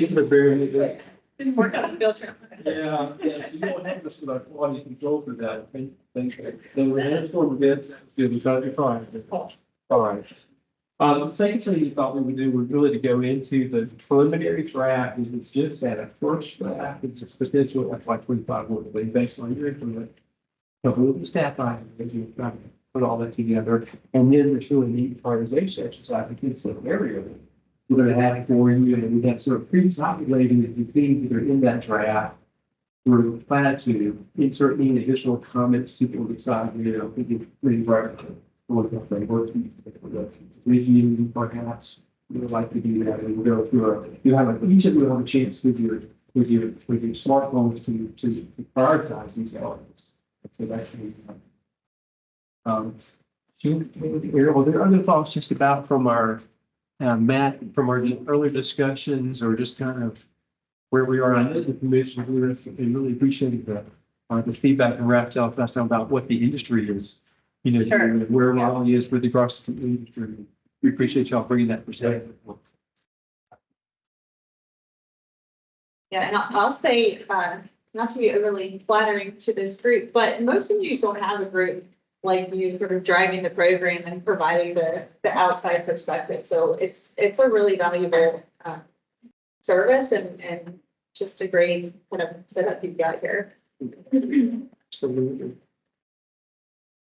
you for bearing with me. Didn't work on the filter. Yeah, so you don't have this with our quality control for that. Thank you. So we're going to storm a bit. We got your time. All right. The second thing we thought we would do was really to go into the preliminary draft. It's just that a first draft. It's a potential FY25 work based on your input. Couple of the staff items, you try to put all that together, and then there's really neat prioritization exercise that gives them area. we're gonna have for you, and we have sort of pre-populated the things that are in that draft. We're glad to insert any additional comments people decide, we can really write what the framework, review perhaps, we would like to do that, and we'll go through, you have, each of you have a chance with your smartphones to prioritize these elements. So that can be, Are there other thoughts just about from our, Matt, from our earlier discussions or just kind of where we are on the commission? We really appreciate the feedback from Raptel last time about what the industry is, Sure. where Raleigh is with regards to the industry. We appreciate y'all bringing that perspective. Yeah, and I'll say, not to be overly flattering to this group, but most of you don't have a group like you sort of driving the program and providing the outside perspective. So it's a really valuable service and just a great kind of setup you've got here. absolutely.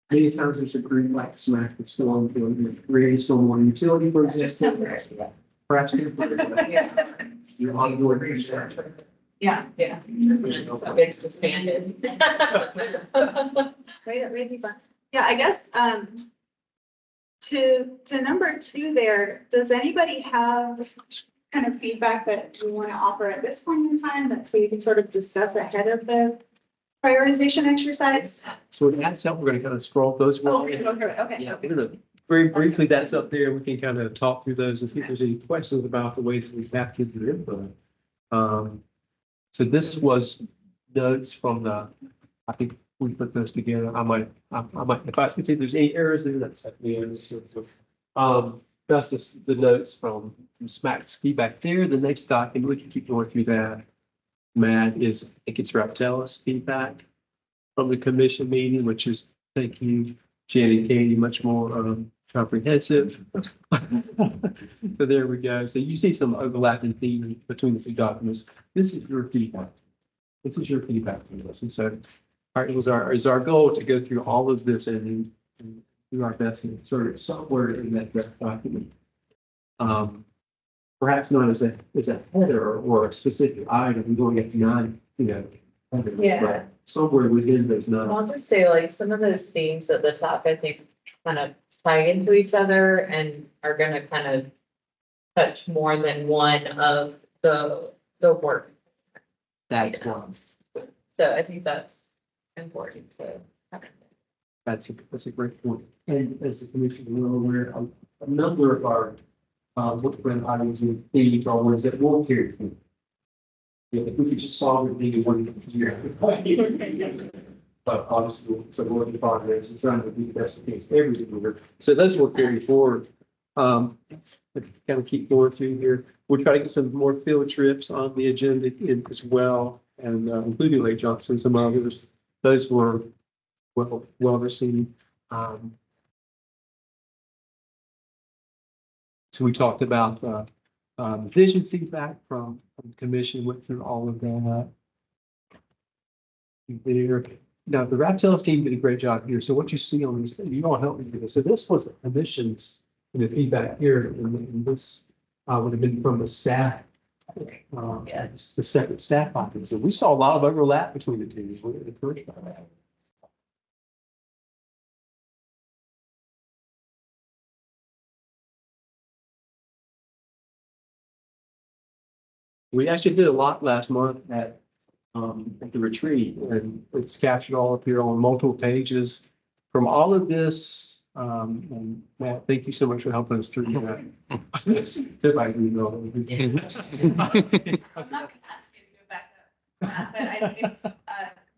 Many times there's a group like Smack that's still on, creating stormwater utility, for example. Perhaps. You're on board. Yeah. So it's disbanded. Maybe fun. Yeah, I guess, to number 2 there, does anybody have kind of feedback that you want to offer at this point in time that so you can sort of discuss ahead of the prioritization exercise? So that's how we're going to kind of scroll those. Oh, we're gonna go through it, okay. Yeah, very briefly, that's up there. We can kind of talk through those and see if there's any questions about the ways that we captured the input. So this was notes from I think we put those together. I might, if there's any errors there, that's at the end. That's the notes from SMAC's feedback there. The next document, we can keep going through that. Matt is, I think it's Raptel's feedback from the commission meeting, which is, thank you, Jen and Katie, much more comprehensive. So there we go. So you see some overlapping themes between the two documents. This is your feedback. This is your feedback from this. And so it was our goal to go through all of this and do our best to insert it somewhere in that draft document. Perhaps not as a header or a specific item. We're going to get 9, headers, Yeah. but somewhere within those 9. I'll just say like some of those themes at the top, I think kind of tie into each other and are gonna kind of touch more than one of the work. That's one. items. So I think that's important to have. That's a great point. And as the commission, we're aware of a number of our footprint items and themes are ones that won't carry through. Yeah, if we could just solve it, maybe 1 year. But obviously, it's a work in progress and trying to do the best case every year. So those will carry forward. Kind of keep going through here. We'll try to get some more field trips on the agenda as well, and including Lake Johnson, some others. Those were well received. So we talked about the vision feedback from the commission, went through all of that. There. Now, the Raptel team did a great job here. So what you see on this, you all helped me with this. So this was the commission's the feedback here, and this would have been from the staff. Yes, the separate staff items. And we saw a lot of overlap between the two. We're encouraged by that. We actually did a lot last month at the retreat, and it's captured all up here on multiple pages. From all of this, and Matt, thank you so much for helping us through that. I'm not gonna ask you to go back up, but it's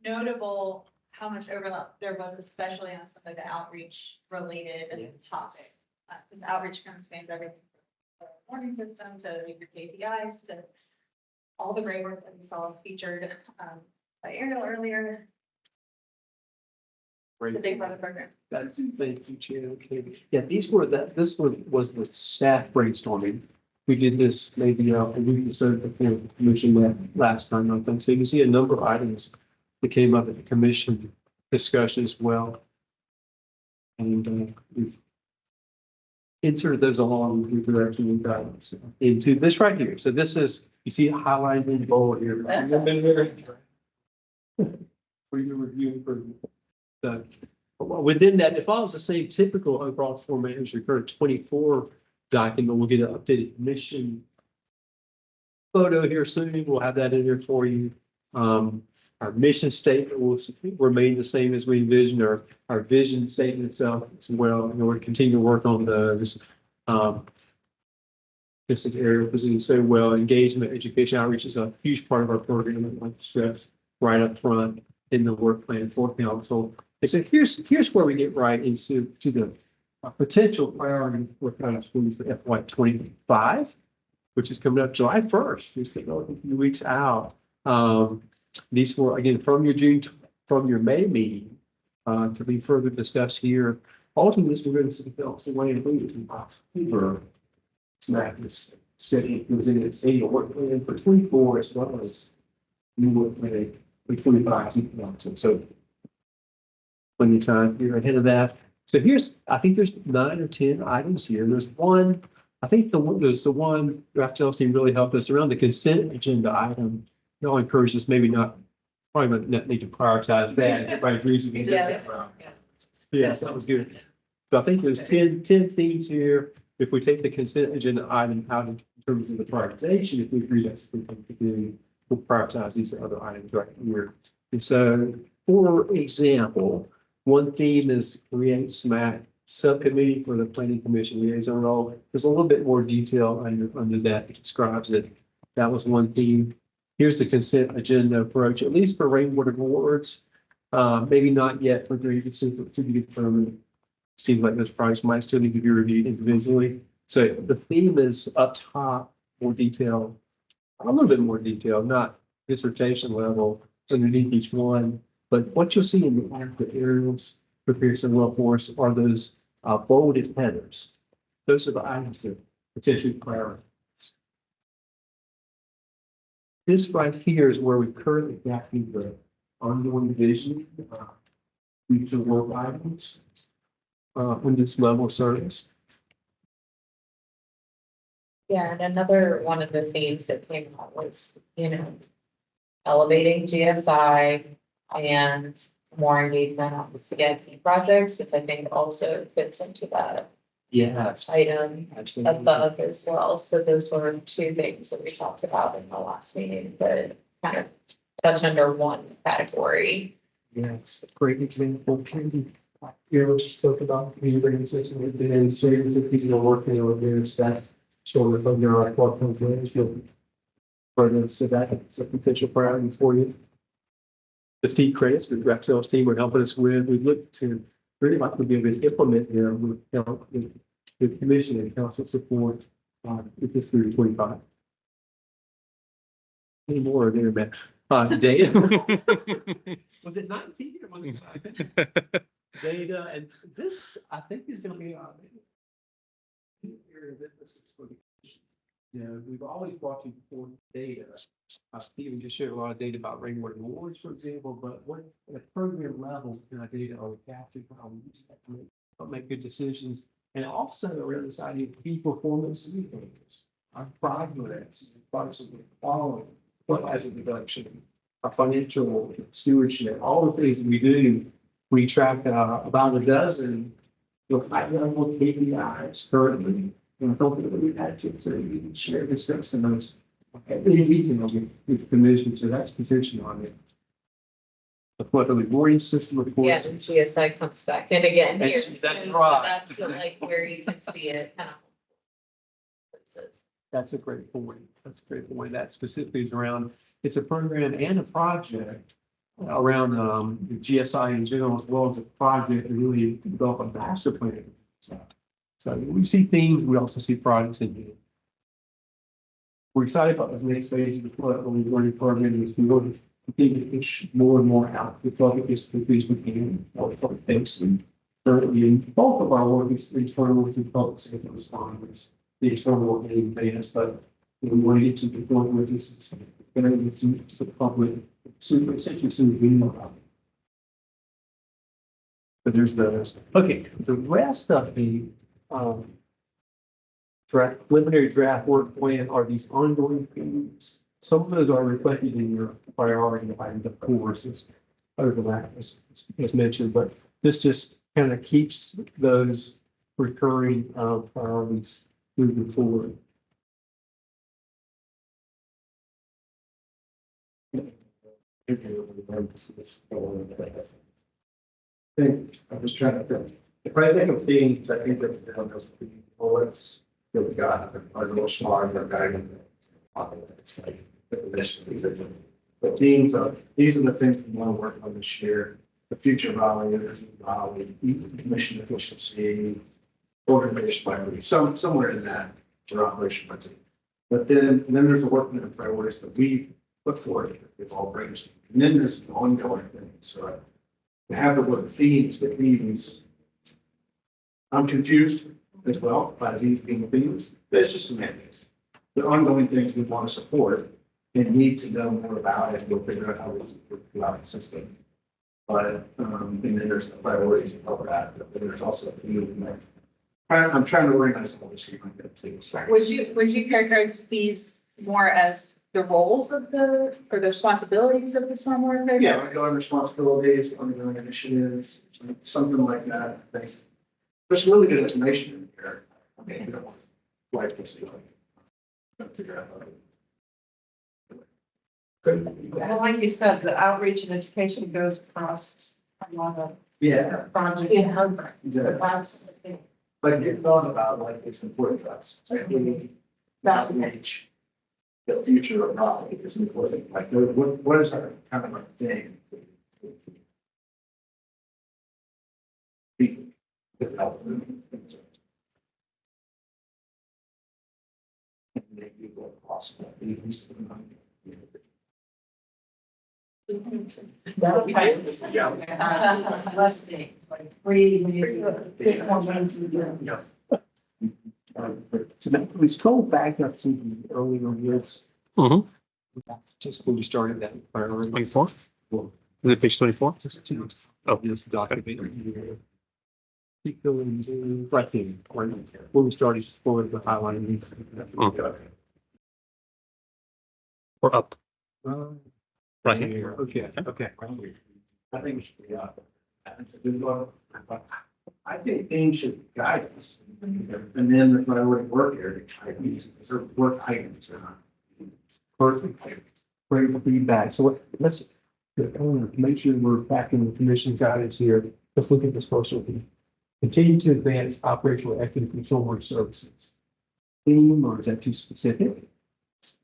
notable how much overlap there was, especially on some of the outreach related topics. Because outreach kind of spans everything from the warning system to your KPIs to all the great work that we saw featured by Ariel earlier. The Big Brother program. That's, thank you, Chair. Okay. Yeah, this one was the staff brainstorming. We did this maybe a week or so before the commission met last time, I think. So you can see a number of items that came up at the commission discussion as well. And we've insert those along with direction and guidance into this right here. So this is, you see it highlighted in bold here. For your review for the, within that, it follows the same typical overall format as your current 24 document. We'll get an updated mission photo here soon. We'll have that in there for you. Our mission statement will remain the same as we envisioned. Our vision statement itself as well. And we'll continue to work on those. This is area presented so well. Engagement, education, outreach is a huge part of our program. And like stress right up front in the work plan for council. And so here's where we get right into the potential priority for kind of schools for FY25, which is coming up July 1st. It's a few weeks out. These were again from your May meeting to be further discussed here. Ultimately, we're going to develop some way to move for this study. It was in its annual work plan for 24 as well as new work plan for 25. So plenty of time here ahead of that. So I think there's 9 or 10 items here. There's one, I think there's the one draft sales team really helped us around the consent agenda item. Y'all encourage us probably not need to prioritize that. Everybody agrees with me. Yes, that was good. So I think there's 10 themes here. If we take the consent agenda item out in terms of the prioritization, if we agree that's the thing to do, we'll prioritize these other items right here. And so, for example, one theme is create SMAC subcommittee for the planning commission liaison role. There's a little bit more detail under that that describes it. That was one theme. Here's the consent agenda approach, at least for rainwater boards. Maybe not yet for grievances to be determined. Seems like those projects might still need to be reviewed individually. So the theme is up top, more detail, a little bit more detail, not dissertation level underneath each one. But what you'll see in the active areas for Pearson Workforce are those bolded headers. Those are the items that potentially priority. This right here is where we currently got the ongoing vision, future work items on this level of service. Yeah, and another one of the themes that came up was, elevating GSI and more engagement on the CIP projects, which I think also fits into that Yes, item absolutely. above as well. So those were two things that we talked about in the last meeting that kind of touch under one category. Yes, great example. Katie, you spoke about community organization within series of people working on this. That's showing up under our core programs. So that's a potential priority for you. The fee credits that the rep sales team were helping us with, we look to really like to be able to implement them with help with commission and council support with this through 25. Any more there, man? Data. Was it 19 or was it data? And this, I think, is going to be area of emphasis for the commission. We've always brought you before data. Stephen just shared a lot of data about rainwater awards, for example, but what at a program level kind of data are we capturing, how we use that to make good decisions, and also around this idea of key performance indicators, our progress, quality, fertilizer reduction, our financial stewardship, all the things that we do. We track about a dozen high-level KPIs currently. And I don't think that we've had to even share this stuff in those details with the commission. So that's potential on it. The quarterly warning system, of course. Yeah, and GSI comes back. And again, here. That's so right. That's like where you can see it kind of. Places. That's a great point. That's a great point. That specifically is around, it's a program and a project around the GSI in general, as well as a project to really develop a master plan. So we see themes, we also see projects in here. We're excited about this next phase of the platform learning program is we want to continue to push more and more out the public as quickly as we can, more public facing. Currently, in both of our work is internal to public safety responders, the external work in advance, but we want to get to the point where this is going to the public, essentially soon we know about it. So there's those. Okay, the rest of the preliminary draft work plan are these ongoing things. Some of those are reflected in your priority item, of course, it's overlap as mentioned, but this just kind of keeps those recurring priorities moving forward. I'm just trying to think. If I think of themes, I think of those bullets that we got, our little smart, our guiding. It's like the mission. The themes are, these are the things we want to work on this year. The future Raleigh, Raleigh, mission efficiency, organization priority, somewhere in that for operation budget. But then there's the work plan priorities that we put forward, with all brings. And then there's ongoing things. So to have the word themes that means I'm confused as well by these being themes. That's just semantics. The ongoing things we want to support and need to know more about it. We'll figure out how we work throughout the system. But and then there's the priorities and all that. But there's also a few. I'm trying to organize all this here. Would you characterize these more as the roles of or the responsibilities of the stormwater program? Yeah, ongoing responsibilities, ongoing initiatives, something like that. I think there's really good information in here. I mean, we don't want to like this. Figure out how to. Well, like you said, the outreach and education goes across a lot of Yeah. projects. So that's, But you thought about like it's important to us. Like we outreach. The future of Raleigh is important. Like what is our kind of our thing? Development. And make people possible. Listening, like free. Yes. So that we scroll back up to the earlier years. Just when we started that priority. 24? Is it page 24? Just to, this document. Keep going to, right there, right there. When we started forward the highlighting. Or up? Right here, okay. I think it should be up. I think things should guide us. And then the priority work area, or work items or not. Perfect. Great feedback. So let's make sure we're back in the commission guidance here. Let's look at this first one. Continue to advance operational active control work services. Theme, or is that too specific?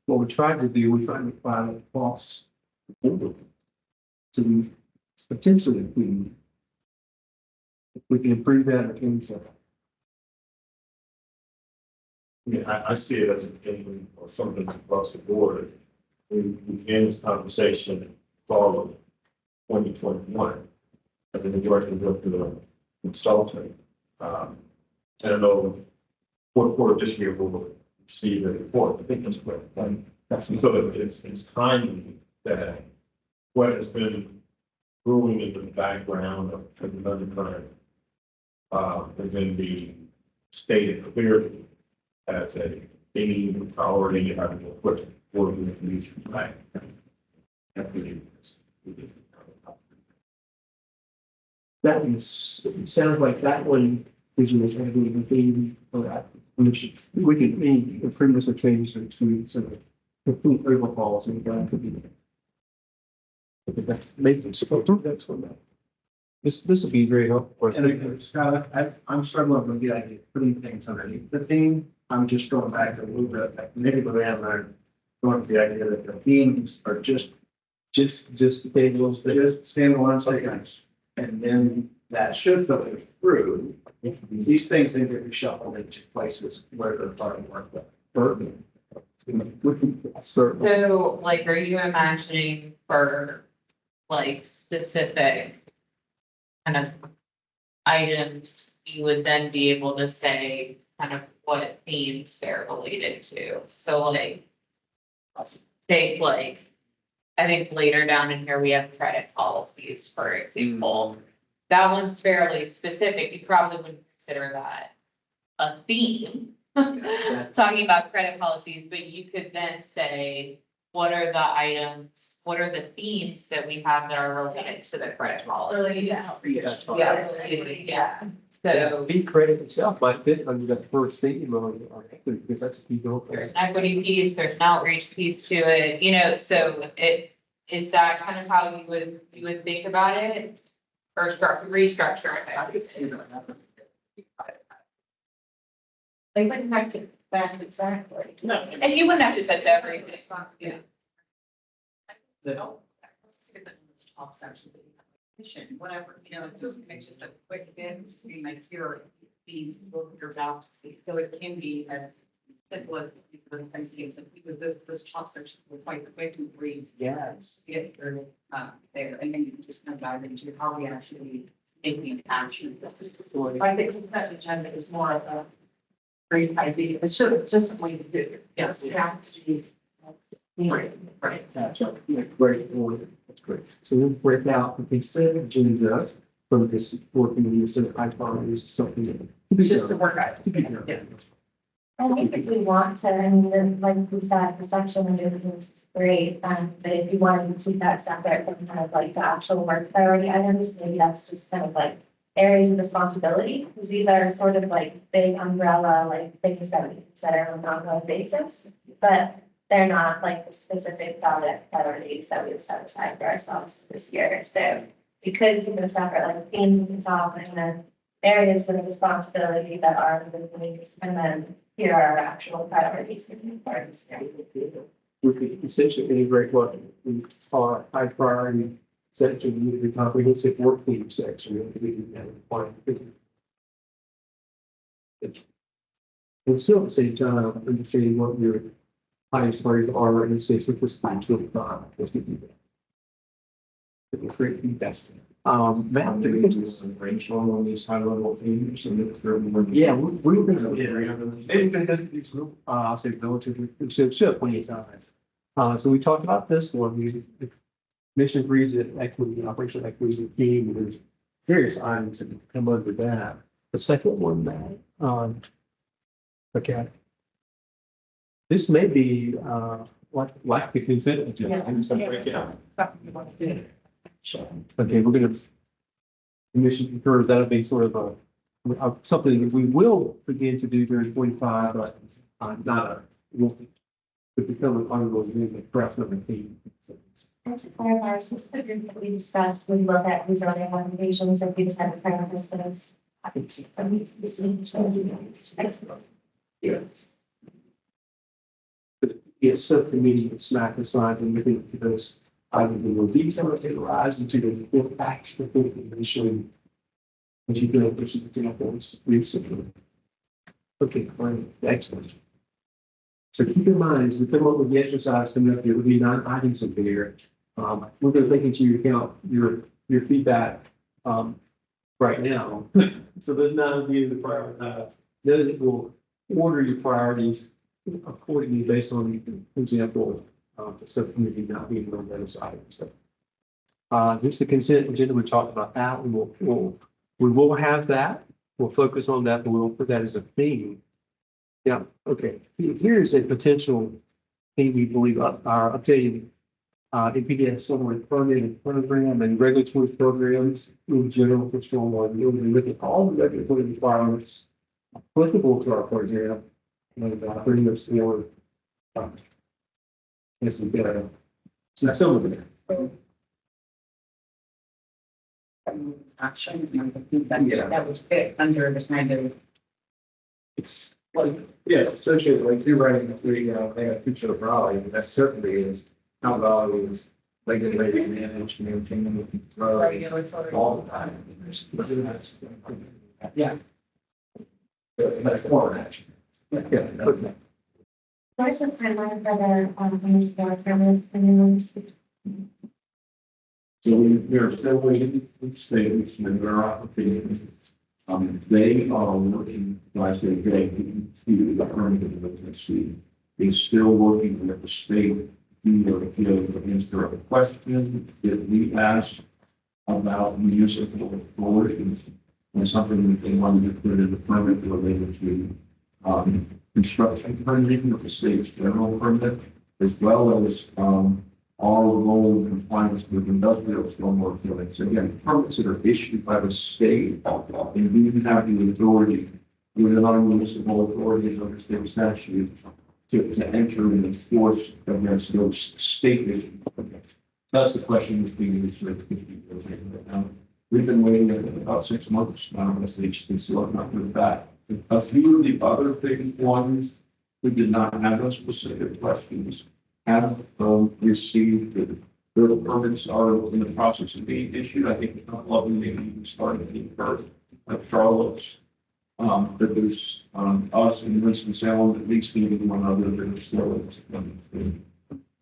What we tried to do, we tried to find across the board. So we potentially, if we can improve that, or change that. Yeah, I see it as a thing or something across the board. We began this conversation fall of 2021. And then we worked with the consultant. I don't know what quarter this year will receive the report. I think that's correct. So it's timely that what has been brewing in the background of the undercurrent and then be stated clearly as a theme, priority, having to put forward in the future. Right. That is, it sounds like that one isn't as heavy of a theme for that. We can improve this or change it to sort of complete overhauls and that could be. Because that's making support, that's what that. This will be very helpful for us. And it's kind of, I'm struggling with the idea of putting things underneath the theme. I'm just going back to a little bit, like maybe the way I learned, going with the idea that the themes are just standalone statements. And then that should filter through. These things then get reshuffled into places where they're part of the work. Burden. So like, are you imagining for like specific kind of items, you would then be able to say kind of what themes they're related to? So like, take like, I think later down in here, we have credit policies, for example. That one's fairly specific. You probably wouldn't consider that a theme. talking about credit policies, but you could then say, what are the items, what are the themes that we have that are related to the credit policies? Yeah, so B credit itself might fit under that first theme on equity, because that's a key goal. there's an equity piece, there's an outreach piece to it, you know, so is that kind of how you would think about it? Or restructure it? They wouldn't have to back exactly. No. And you wouldn't have to touch everything, it's not, yeah. Off section. Whatever, you know, it's just a quick bit, just being like, here are these, look at your balance sheet. So it can be as simple as the things, and people, those top sections were quite quick and brief. Yes. Get through, there, and then you can just kind of dive into how we actually making action. I think that agenda is more of a great idea. It's just a way to do it. Yes, you have to. Right. That's great. That's great. So we'll break out the consent agenda from this working use of high priorities, something that. It's just the work out. Yeah. I think if we want to, I mean, like we said, the section under the use is great, but if you wanted to keep that separate from kind of like the actual work priority items, maybe that's just kind of like areas of responsibility, because these are sort of like big umbrella, like things that we consider on an ongoing basis, but they're not like the specific product priorities that we've set aside for ourselves this year. So we could keep them separate, like themes at the top and then areas of responsibility that are the things, and then here are our actual priorities. We could essentially integrate what we call our high priority section with the comprehensive work theme section. And we can have one. And still at the same time, understanding what your highest priorities are in this case with this time to apply. Let's do that. It's great feedback. Matt, do we get to brainstorm on these high level themes and look for more? yeah, we're gonna, maybe we're gonna do this group, I'll say relatively, should have plenty of time. So we talked about this one, the mission agrees that equity, operational equity is the theme, and there's various items that come under that. The second one, that, okay. This may be, like the consent agenda. I'm just gonna break it out. Okay, we're gonna, commission concurs, that'll be sort of something that we will begin to do during 25, but not a, will become an ongoing thing, like perhaps number 8. And to clarify, since the group that we discussed, we look at rezoning applications and we just have to prioritize those. Yes, subcommittee with SMAC assigned and looking into those items in more detail as they arise into the impact of the commission. As you know, for some examples recently. Okay, great, excellent. So keep in mind, as we come up with the exercise coming up, there will be 9 items in there. We're going to take into account your feedback right now. So there's 9 of you that prioritize. Then it will order your priorities accordingly based on, for example, the subcommittee not being on those items. So, just the consent agenda, we talked about that. We will have that. We'll focus on that, but we'll put that as a theme. Yeah, okay. Here's a potential thing we believe our updated NPDES summary permitting program and regulatory programs in general for stormwater. We'll be looking at all the regulatory requirements applicable to our program and bringing us more as we go. So that's some of it. Actions, and I think that would fit under this kind of. It's like, yeah, it's associated, like you're writing a future of Raleigh, and that certainly is how Raleigh is regulated, managed, maintained, all the time. Yeah. That's more action. Yeah, okay. What is the timeline for the municipal permit? So we're still waiting for states and their applications. They are working, like I said, to the permit let's see. He's still working with the state, to answer a question that we asked about municipal authorities and something that they wanted to put in the permit related to construction permitting with the state's general permit, as well as, all role in compliance with industrial stormwater permits. Again, permits that are issued by the state, and we have the authority with our municipal authorities under state statute to enter and enforce against those state issues. That's the question that's being researched right now. We've been waiting about 6 months now, unless they still not with that. A few of the other big ones, we did not have those specific questions. Have received the permits are in the process of being issued. I think a couple of them maybe even started being heard, like Charlotte's. But there's us and Winston-Salem, at least maybe one other that are still.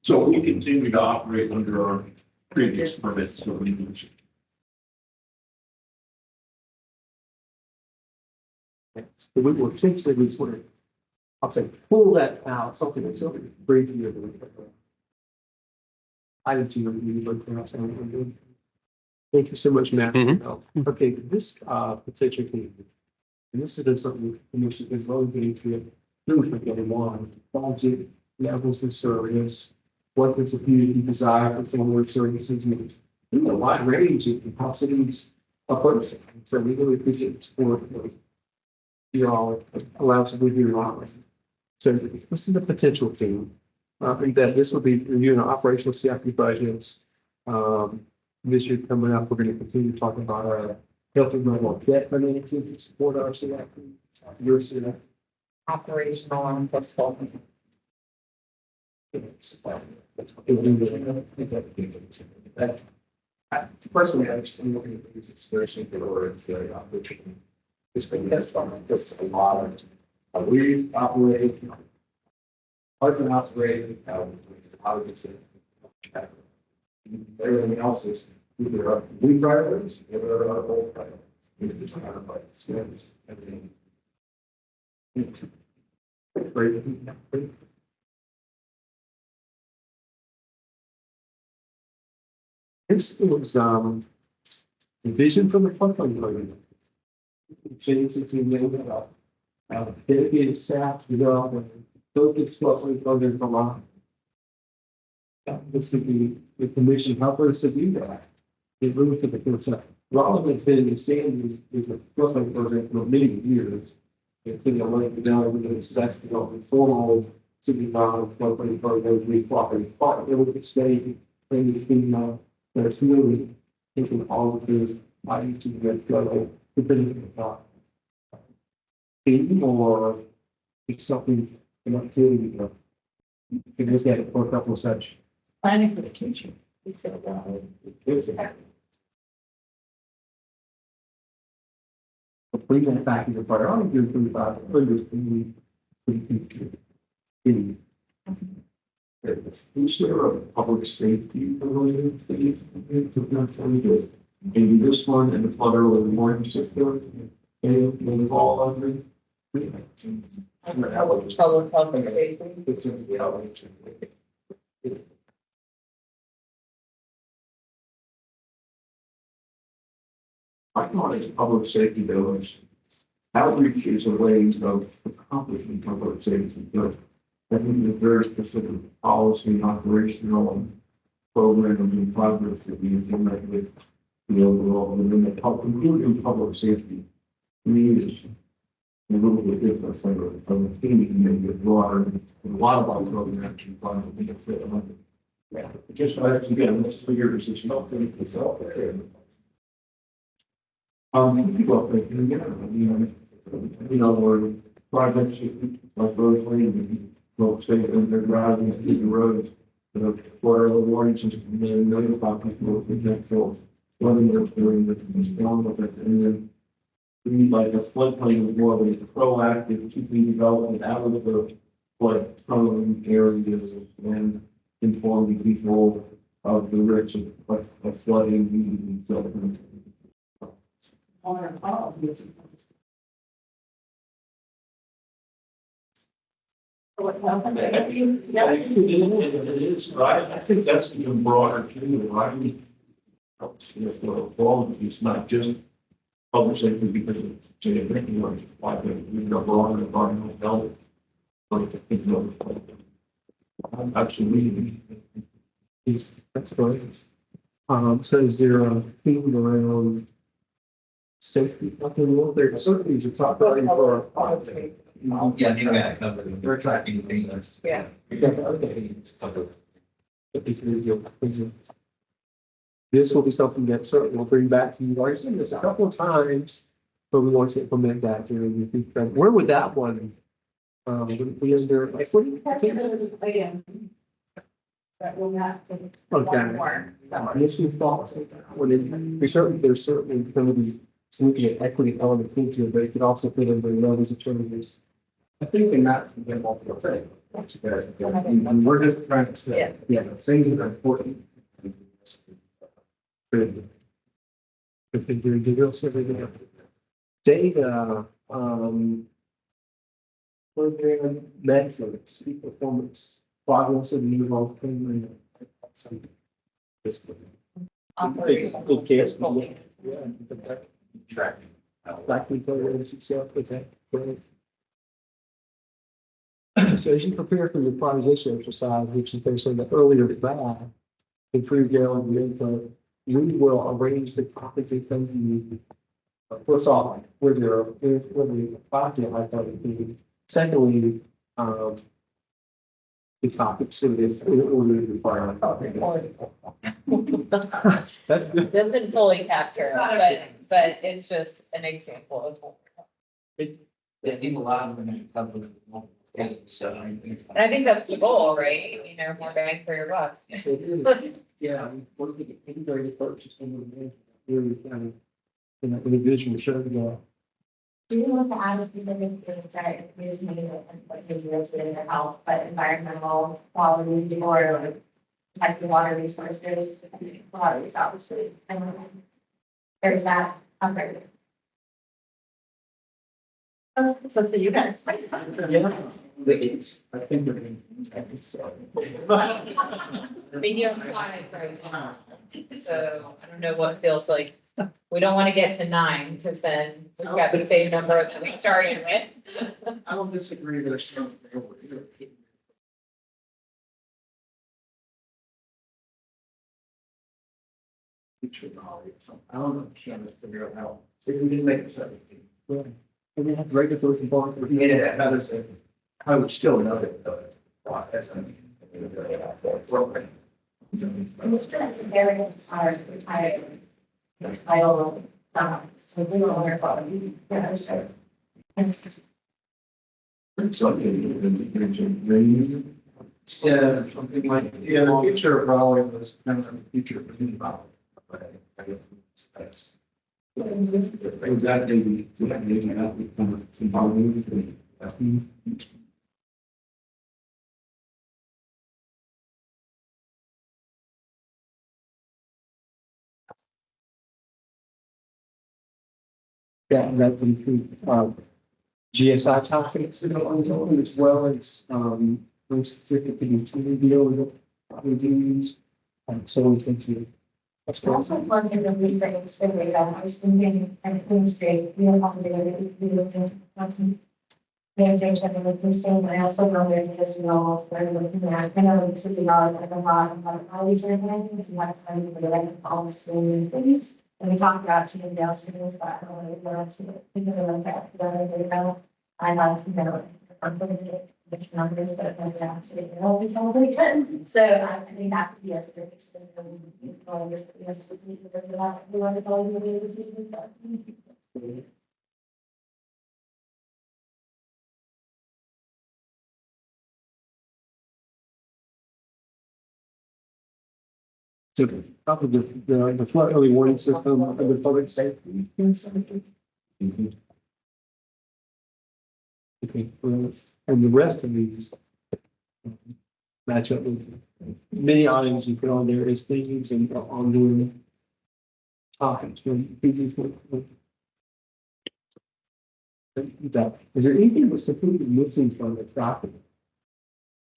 So we continue to operate under our previous permits. So We will essentially we sort of, I'll say, pull that out, something that's sort of briefly. I did you. Thank you so much, Matt. Okay, this potential case, and this is something the commission is well getting to really for everyone. Budget, levels of service, what does the community desire for former services, and a wide range of capacities of person. So we really appreciate the support you all allow us to be here online. So this is the potential theme. I think that this will be reviewing our operational CIP budgets. This year coming up, we're going to continue talking about our healthy level of debt financing to support our CIP. Your CIP. Operational and fiscal. Personally, I just think looking at these experiencing the order of the operation. It's been that's a lot of we operate. Hard to operate. Everything else is either we priorities or our whole priorities. Everything. This was the vision from the floodplain program. Changes that we made about dedicated staff to develop and focus floodplain program for long. This could be the commission helping us to do that. It really took the first step. Raleigh has been in the same with the floodplain program for many years. Including a link down with the steps to go formal city floodplain program, we properly partner with the state, and it's been there's really taking all of those items to get go depending on or it's something an activity you can just get it for a couple of such planning for the future. Bring that back into priority to improve our understanding. Is there a public safety related thing to maybe this one and the flood early warning sector? And involve under. Public safety. It's in the outreach. I thought as public safety buildings, outreach is a way of accomplishing public safety, but I think there's very specific policy and operational program and progress that we implement with the overall, and the public, including public safety. To me, is a little bit different from the team, maybe broader, a lot of our programs and plans will be a fit. Yeah, just like again, let's figure it's not for itself. People are thinking, where projects like road cleaning, folks say that they're driving to the roads, water warning system, they notify people of potential flooding that's during the storm of it, and then we need like a floodplain with more of a proactive, keeping development out of the flood prone areas and informing people of the risks of flooding. It is, right? I think that's even broader too, right? It's not just public safety because of drinking water supply, but broader environmental health Absolutely. Yes, that's great. So is there a theme around safety? I think well, there certainly is a top priority for our. Yeah, I think I got it covered. We're tracking things. Yeah. It's covered. This will be something that certainly will bring back to you. I've seen this a couple of times, but we want to implement that here in the future. Where would that one? Would it be under equity? Again. That will not. Okay. Initial thoughts. We certainly, there's certainly going to be significant equity element into it, but it could also fit in very well as alternatives. I think in that, we get multiple things. And we're just trying to say, yeah, things that are important. Data, program metrics, key performance, progress of the overall program. Tracking. Likely programs itself, okay, great. So as you prepare for your prioritization exercise, which is based on the earlier design, improve your own input, we will arrange the topics that come to you. First off, where there are, where the project I thought it would be. Secondly, the topics so that it's in order to require. That's good. Doesn't fully capture, but it's just an example of. I think a lot of them are covered. So I think. And I think that's the goal, right? You know, more bang for your buck. Yeah, we're looking at integrated purchase and really kind of, you know, in a vision showing you. Do you want to add specific things that is needed and what you do in their health, but environmental quality or protecting water resources, water is obviously, there's that under. Something you guys. Yeah. I think we're going I mean, you have five right now, so I don't know what feels like. We don't want to get to 9 because then we've got the same number that we started with. I don't disagree, there's some. I don't know, trying to figure out how, if we didn't make it 17. Yeah. And we have regulatory components. Yeah, that is it. I would still know it, but that's. It's very hard to retire. Title, so we don't learn about it. Yeah, so. Yeah, something like, yeah, the future of Raleigh was kind of the future of the about. That's. That maybe, maybe not become involved. That would include, GSI topics that are ongoing as well as, most specifically, deal reviews. And so we can do. That's great. Also, one thing that we think is really good, I was thinking, and Queen Street, we have on the, management of the same, I also wondered because, you know, we're looking at, I know the city laws like a lot of like always anything, if you have time to like all the same things. And we talked about two of the else things, but I don't know if you know, that, you know, I like, you know, the numbers, but it's absolutely always very good. So I think that could be a good experience. So probably the flood early warning system and the public safety. Okay, and the rest of these match up with many items you put on there as things and on doing topics. Is there anything that's completely missing from the document?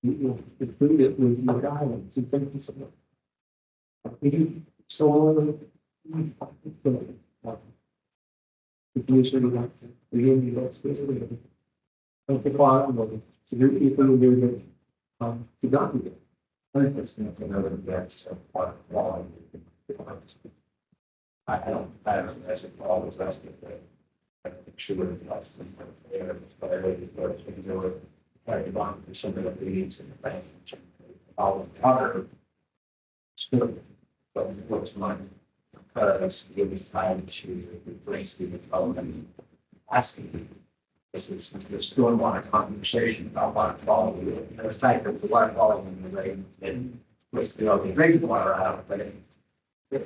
You include it with your guidance and thank you so much. So, Of the bottom of it, so there people who do the document. I think that's another that's a part of quality. I don't, that's a problem, that's the thing. I'm sure it's not something there, but I really, but things that were very long, for some of the needs in the bank. All the other. Still, but what's mine? Because give us time to replace the development. Asking. This is the stormwater conversation about water quality. It was tight with the water quality in the rain and was the drinking water out, but it was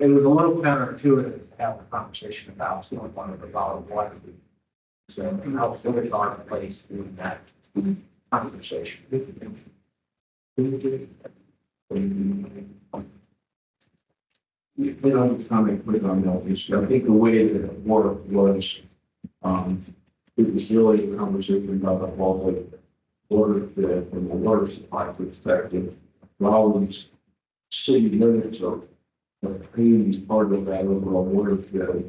a little counterintuitive to have a conversation about stormwater about water. So how filters are in place in that conversation. You know, comment put it on that issue. I think the way that it worked was, it was really a conversation about all the water, from the water supply perspective, Raleigh's city limits are being part of that overall water flow,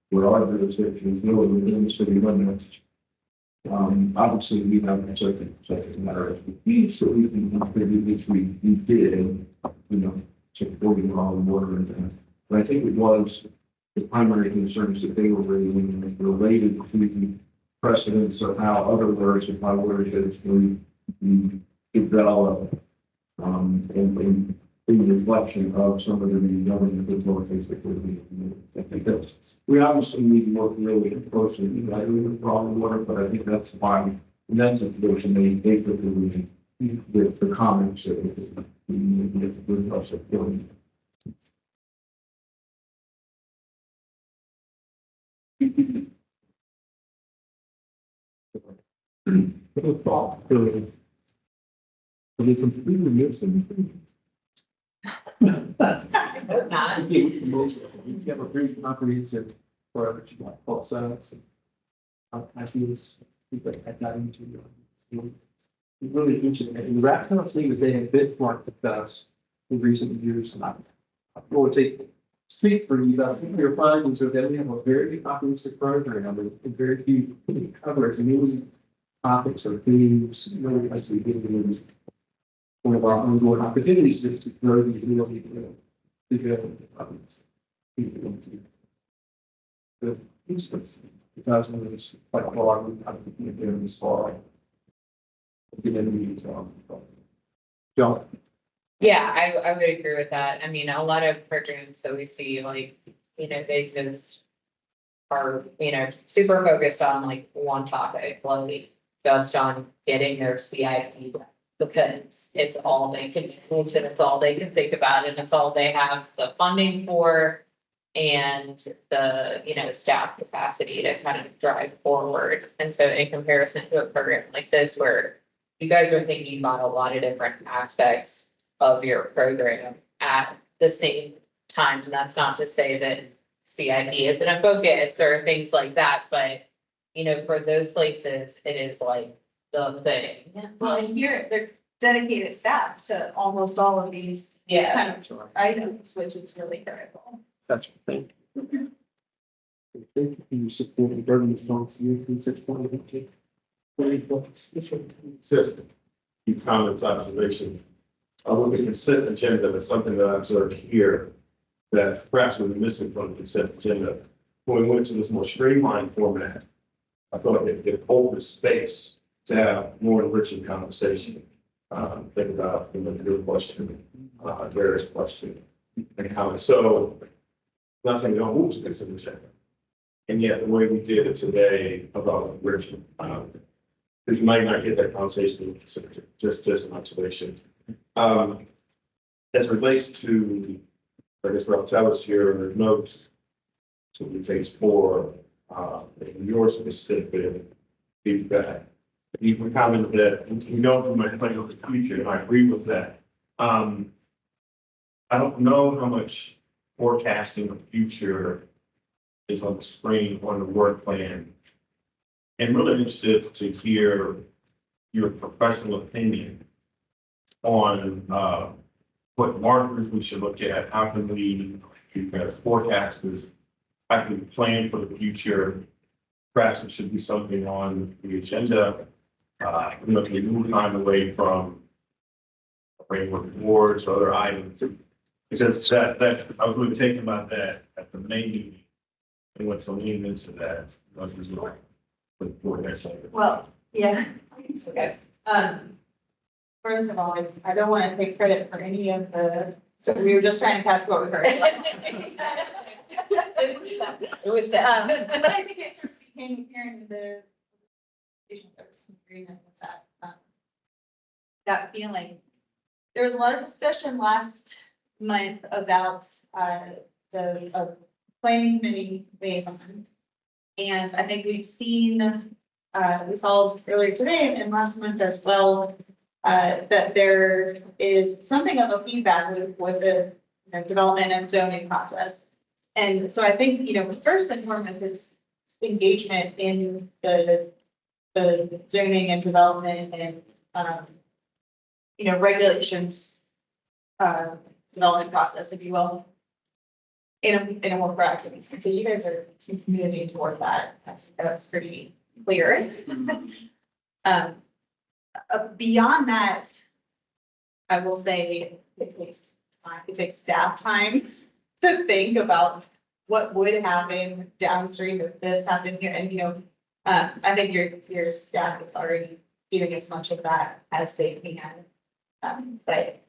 where our jurisdiction is really within the city limits. Obviously, we have a certain matter of expertise, so we can contribute, which we did, you know, supporting our own water and that. But I think it was the primary concerns that they were raising related to the precedents of how other water supply watersheds we develop, and in reflection of some of the government authorities that would be. I think that's, we obviously need to work really closely with the problem water, but I think that's why, and that's a situation they took the comments that with us at doing. But it's completely missing. Not. You have a pretty comprehensive approach, like both sides. I feel this, people had got into. Really interesting, and that kind of thing that they have benchmarked with us in recent years, and I will speak for you, but I think your findings are that we have a very comprehensive program and very few coverage, and these topics or themes, really, as we get into one of our ongoing opportunities is to grow these real people to go into the instance. Because it's quite hard, I think you're this far. Yeah, I would agree with that. I mean, a lot of programs that we see, like, you know, they just are, you know, super focused on like one topic, like just on getting their CIP done. Because it's all they can manage and it's all they can think about and it's all they have the funding for. And the, you know, staff capacity to kind of drive forward. And so in comparison to a program like this, where you guys are thinking about a lot of different aspects of your program at the same time. And that's not to say that CIP isn't a focus or things like that, but you know, for those places, it is like the thing. Yeah, well, and here, they're dedicated staff to almost all of these kind of items, which is really critical. That's the thing. Thank you for supporting burden response. You can such point. Just a few comments, observations. With the consent agenda, there's something that I observed here that perhaps was missing from the consent agenda. When we went to this more streamlined format, I thought it opened space to have more enriching conversation. Think about your question, various questions and comments. So, not saying we don't move to consent agenda. And yet, the way we did it today about enriching, because you might not get that conversation, just an observation. As it relates to, I guess, Rob, tell us your notes to the phase 4, your specific feedback. You can comment that you know from my plan of the future, and I agree with that. I don't know how much forecasting of the future is on the screen on the work plan. And really interested to hear your professional opinion on what markers we should look at. How can we, as forecasters, how can we plan for the future? perhaps it should be something on the agenda. If we move time away from framework boards or other items. Because I was really taken about that at the main meeting. And what's leaning into that, what was like, for next year. Well, yeah, it's okay. First of all, I don't want to take credit for any of the, so we were just trying to catch what we heard. It was, But I think it sort of became apparent in the agreement with that, that feeling. There was a lot of discussion last month about, the planning committee liaison. And I think we've seen, we saw earlier today and last month as well, that there is something of a feedback loop with the development and zoning process. And so I think, first and foremost, it's engagement in the zoning and development and, regulations, development process, if you will, in a more proactive way. So you guys are moving toward that. I think that's pretty clear. Beyond that, I will say it takes time. It takes staff time to think about what would happen downstream if this happened here. And, I think your staff is already doing as much of that as they can. But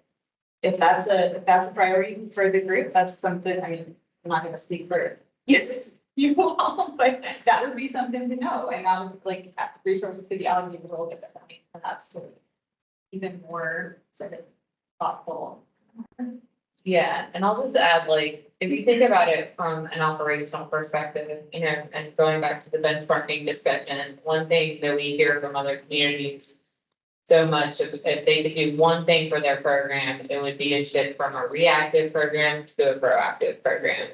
if that's a priority for the group, that's something, I mean, I'm not gonna speak for you all, but that would be something to know. And I would like resources could be allocated a little bit differently, perhaps to even more sort of thoughtful. yeah, and I'll just add, like, if you think about it from an operational perspective, and going back to the benchmarking discussion, one thing that we hear from other communities so much, if they could do one thing for their program, it would be to shift from a reactive program to a proactive program.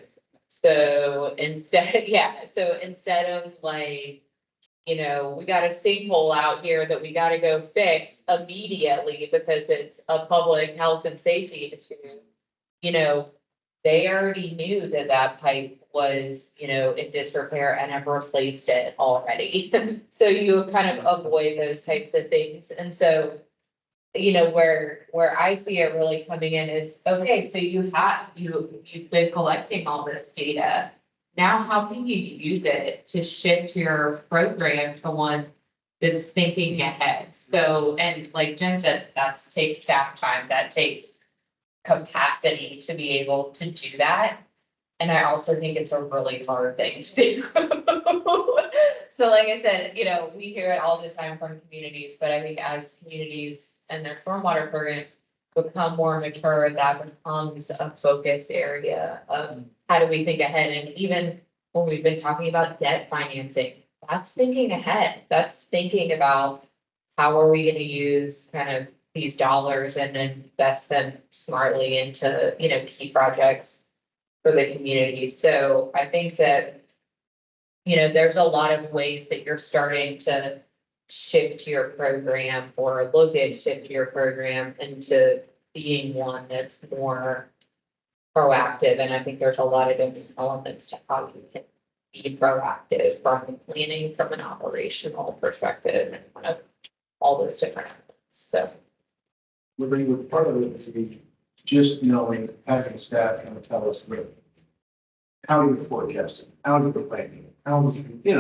So instead of like, we got a sinkhole out here that we gotta go fix immediately because it's a public health and safety issue. They already knew that pipe was, in disrepair and have replaced it already. So you kind of avoid those types of things. And so, where I see it really coming in is, okay, so you've been collecting all this data. Now, how can you use it to shift your program to one that's thinking ahead? So, and like Jen said, that takes staff time, that takes capacity to be able to do that. And I also think it's a really hard thing to do. So like I said, we hear it all the time from communities, but I think as communities and their stormwater programs become more mature, that becomes a focus area of how do we think ahead? And even when we've been talking about debt financing, that's thinking ahead. That's thinking about how are we going to use kind of these dollars and invest them smartly into, key projects for the community. So I think that, there's a lot of ways that you're starting to shift your program or look at shift your program into being one that's more proactive. And I think there's a lot of different elements to how you can be proactive from planning, from an operational perspective, and kind of all those different elements. So. With part of it is just knowing, having staff kind of tell us how you're forecasting, how you're planning,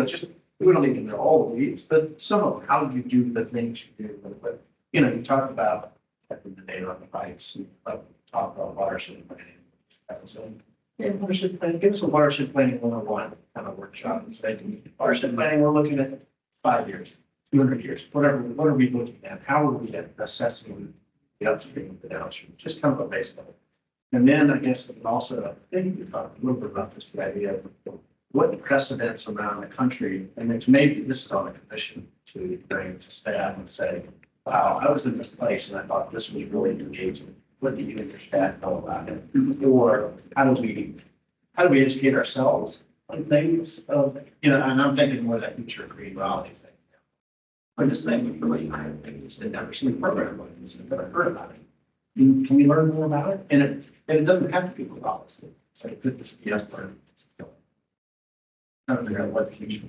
just, we don't even know all the weeds, but some of how you do the things you do. But, you talk about having the data on the pipes, like talk about watershed planning. So, watershed planning, give us a watershed planning 101 kind of workshop and say, watershed planning, we're looking at 5 years, 200 years, whatever, what are we looking at? How are we assessing the upstream, the downstream, just kind of a base level. And then I guess also, I think we talked a little bit about this, the idea of what precedents around the country, and it's maybe this is on a commission to bring to staff and say, wow, I was in this place and I thought this was really engaging. What do you and your staff know about it? Or how do we educate ourselves on things of, and I'm thinking more of that future green Raleigh thing. I just think with really high things and never seen a program like this, and never heard about it. Can we learn more about it? And it doesn't have to be with policy. So it could just be us learning. Trying to figure out what the future.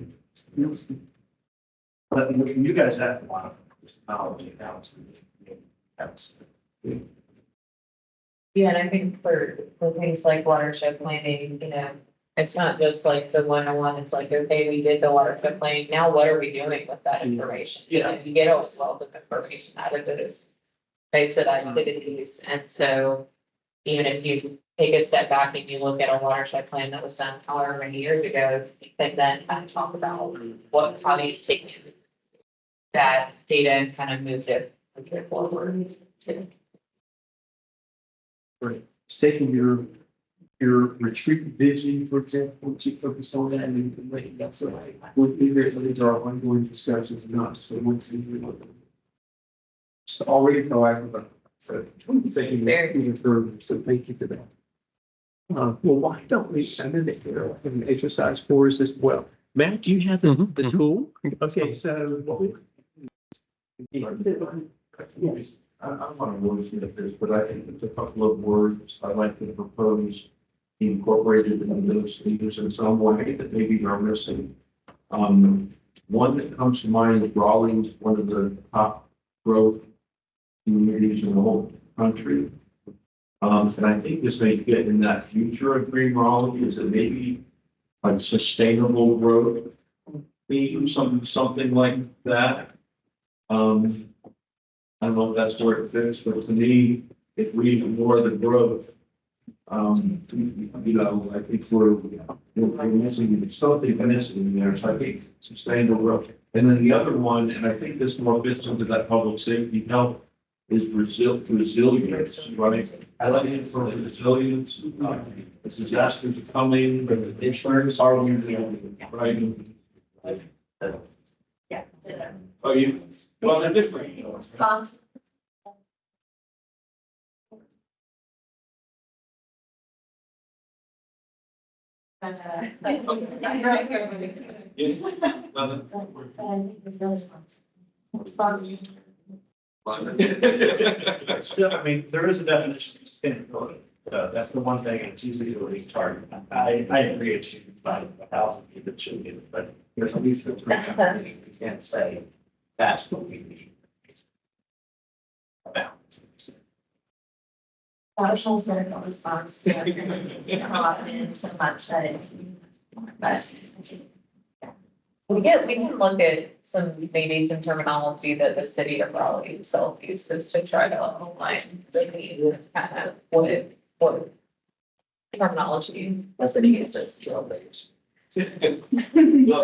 But you guys have a lot of technology accounts. Yeah, and I think for things like watershed planning, you know, it's not just like the 101, it's like, okay, we did the watershed planning, now what are we doing with that information? Yeah. And you get a wealth of information out of those types of activities, and so even if you take a step back and you look at a watershed plan that was done however many years ago, you can then kind of talk about how you take that data and kind of move it forward. Taking your retreat vision, for example, which you focus on that and making that so would be there, so these are ongoing discussions, not just a once a year. It's already proactive, but so taking it further, so thank you for that. Well, why don't we send it here as an exercise for us as well? Matt, do you have the tool? Okay, so what we. Yes. I want to words with this, but I think there's a couple of words I'd like to propose be incorporated in those things in some way that maybe are missing. One that comes to mind is Raleigh is one of the top growth communities in the whole country. And I think this may fit in that future of Green Raleigh, is that maybe like sustainable growth, maybe something like that. I don't know if that's where it fits, but to me, if we ignore the growth, you know, I think we're missing something missing there. So I think sustainable growth. And then the other one, and I think this more fits into that public safety health, is resilience, right? I like it for resilience. This disasters are coming, but the insurance are usually right. Yeah. Oh, you, well, they're different. Response. Still, I mean, there is a definition of sustainability. That's the one thing, it's easy to reach target. I agree it's about 1,000 people that should be, but there's at least we can't say that's what we need. About. Partial cynical response to it, so much that it's. But We can look at maybe some terminology that the city of Raleigh itself uses to try to align the need, kind of what terminology the city uses. Love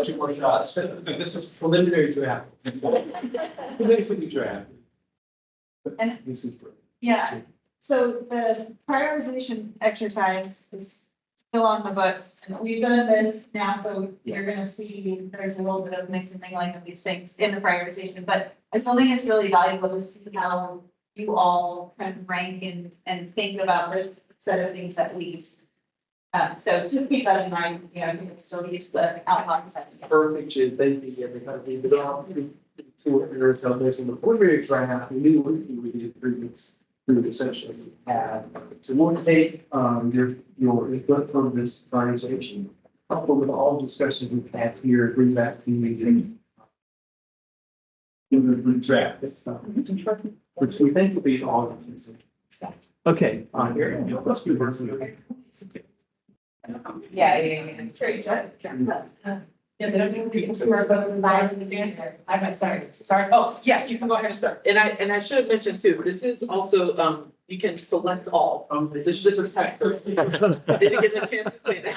two more shots. This is preliminary draft. Basically draft. And- This is great. Yeah, so the prioritization exercise is still on the books. We've done this now, so you're gonna see there's a little bit of mix and mingling of these things in the prioritization, but I still think it's really valuable to see how you all kind of rank and think about this set of things at least. So just keep that in mind, you know, you can still use the outlines. Perfect, Jim. Thank you, everybody. But for your celebration, the preliminary draft, we knew we did improvements through the session we had. So we'll take your input from this prioritization, coupled with all the discussions we've had here, bring back to you. The draft, which we think will be all of these. Okay, Here, let's be working. Yeah. True. Yeah, but I think we can do our votes and eyes in the end. I must start. Oh, yeah, you can go ahead and start. And I should have mentioned too, this is also, you can select all. This is text. I didn't get the chance to say that.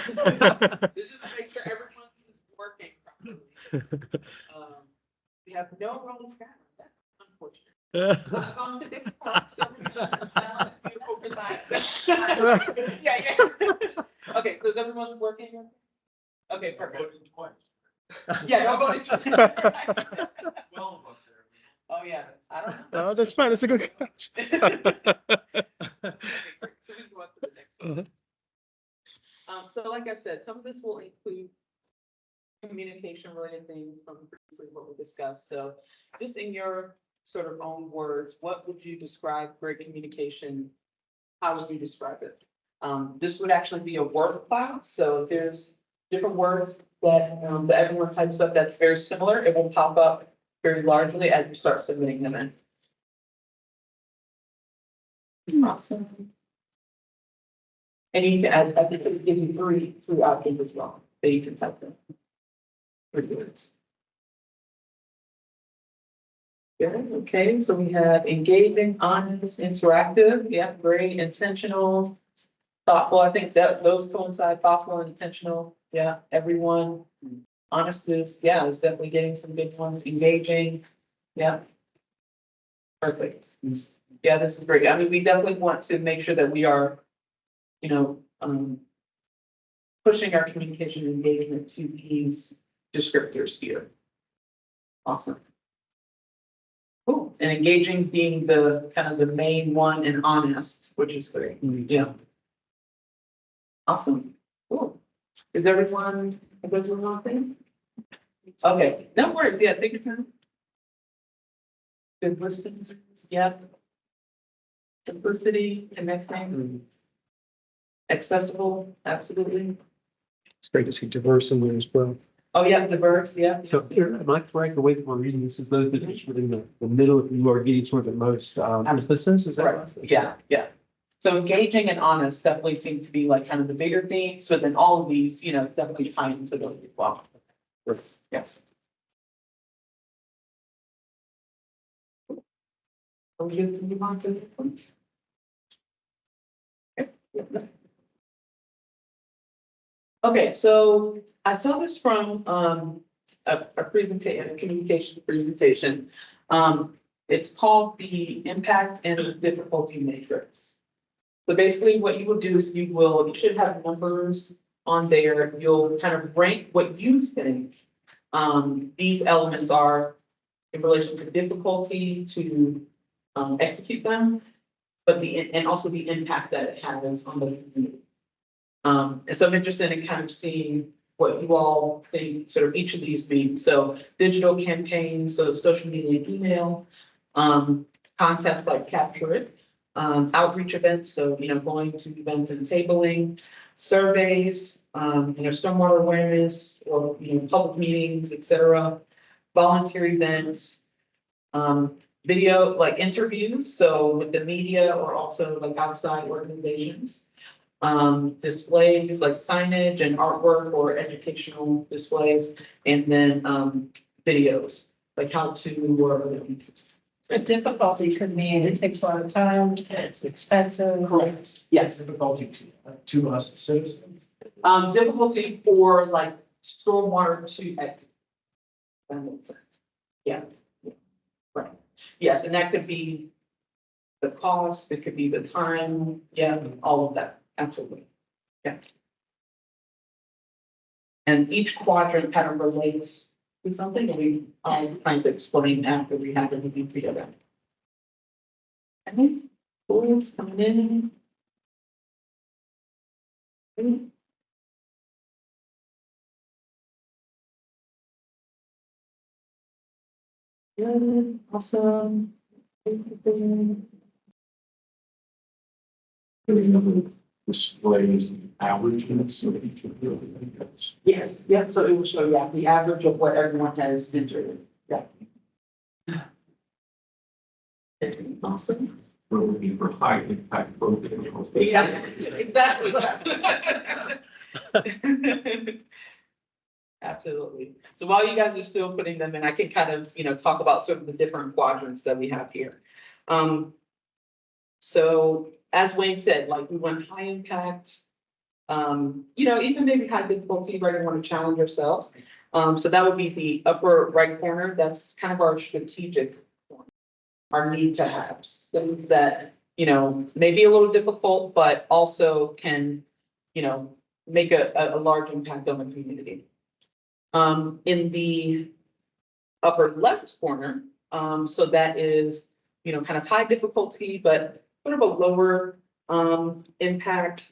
This is to make sure everyone's is working properly. We have no rolling scatter. That's unfortunate. I've gone to this part so many times. Yeah. Okay, so everyone's working? Okay, perfect. Yeah, no voting twice. Oh, yeah, I don't know. Oh, that's fine. That's a good catch. So we can go on to the next one. So like I said, some of this will include communication related things from previously what we discussed. So just in your sort of own words, what would you describe great communication? How would you describe it? This would actually be a word cloud. So there's different words that everyone types up that's very similar, it will pop up very largely as you start submitting them in. Awesome. And you can add, I think it gives you three options as well, that you can type them. Pretty good. Good, okay, so we have engaging, honest, interactive, yeah, great, intentional, thoughtful, I think that those coincide, thoughtful and intentional, yeah, everyone. Honest is, yeah, is definitely getting some good ones, engaging, yeah. Perfect, yeah, this is great, I mean, we definitely want to make sure that we are, you know, pushing our communication and engagement to these descriptors here. Awesome. Cool, and engaging being the kind of the main one and honest, which is great, yeah. Awesome, cool. Is everyone a good one thing? Okay, no worries, yeah, take your time. Good listeners, yeah. Simplicity, connecting. Accessible, absolutely. It's great to see diverse in there as well. Oh, yeah, diverse, yeah. So am I correct, the way that we're reading this is those that are sort of in the middle, you are getting sort of the most emphasis, is that right? Yeah, yeah. So engaging and honest definitely seem to be like kind of the bigger themes, but then all of these, you know, definitely tie into those as well. Yes. Are we good to move on to this one? Okay, so I saw this from a presentation, a communication presentation. It's called the impact and difficulty matrix. So basically what you will do is you should have numbers on there. You'll kind of rank what you think these elements are in relation to difficulty to execute them, but and also the impact that it has on the community. And so I'm interested in kind of seeing what you all think sort of each of these mean. So digital campaigns, so social media and email, contests like Capture It, outreach events, so, you know, going to events and tabling, surveys, you know, stormwater awareness, or, you know, public meetings, et cetera, volunteer events, video, like interviews, so with the media or also like outside organizations, displays like signage and artwork or educational displays, and then videos, like how to or. The difficulty could mean it takes a lot of time, it's expensive. Correct. Yes. Difficulty to us as citizens. Difficulty for like stormwater to exit. That makes sense. Yeah. Right. Yes, and that could be the cost, it could be the time, yeah, all of that, absolutely. Yeah. And each quadrant kind of relates to something, and I'll kind of explain after we have everything together. And then, boards coming in. Good, awesome. Displays the averages of each of those. Yes, yeah, so it will show you the average of what everyone has entered, yeah. Awesome. What would be for high impact programs? Yeah, exactly. Absolutely. So while you guys are still putting them in, I can kind of, you know, talk about sort of the different quadrants that we have here. So as Wayne said, like we want high impact, you know, even maybe high difficulty, right? You want to challenge yourselves. So that would be the upper right corner. That's kind of our strategic, our need to haves, things that, you know, may be a little difficult, but also can, you know, make a large impact on the community. In the upper left corner, so that is, you know, kind of high difficulty, but sort of a lower impact.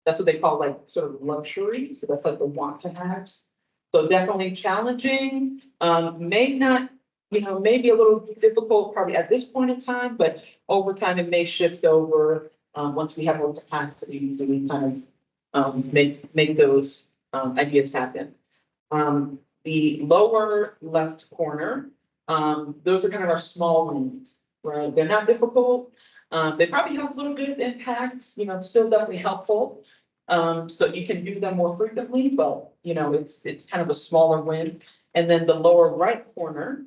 That's what they call like sort of luxury. So that's like the want to haves. So definitely challenging, may not, you know, maybe a little difficult probably at this point in time, but over time it may shift over once we have more capacity to kind of make those ideas happen. The lower left corner, those are kind of our small ones, right? They're not difficult. They probably have a little bit of impact, you know, still definitely helpful. So you can do them more frequently, but you know, it's kind of a smaller win. And then the lower right corner,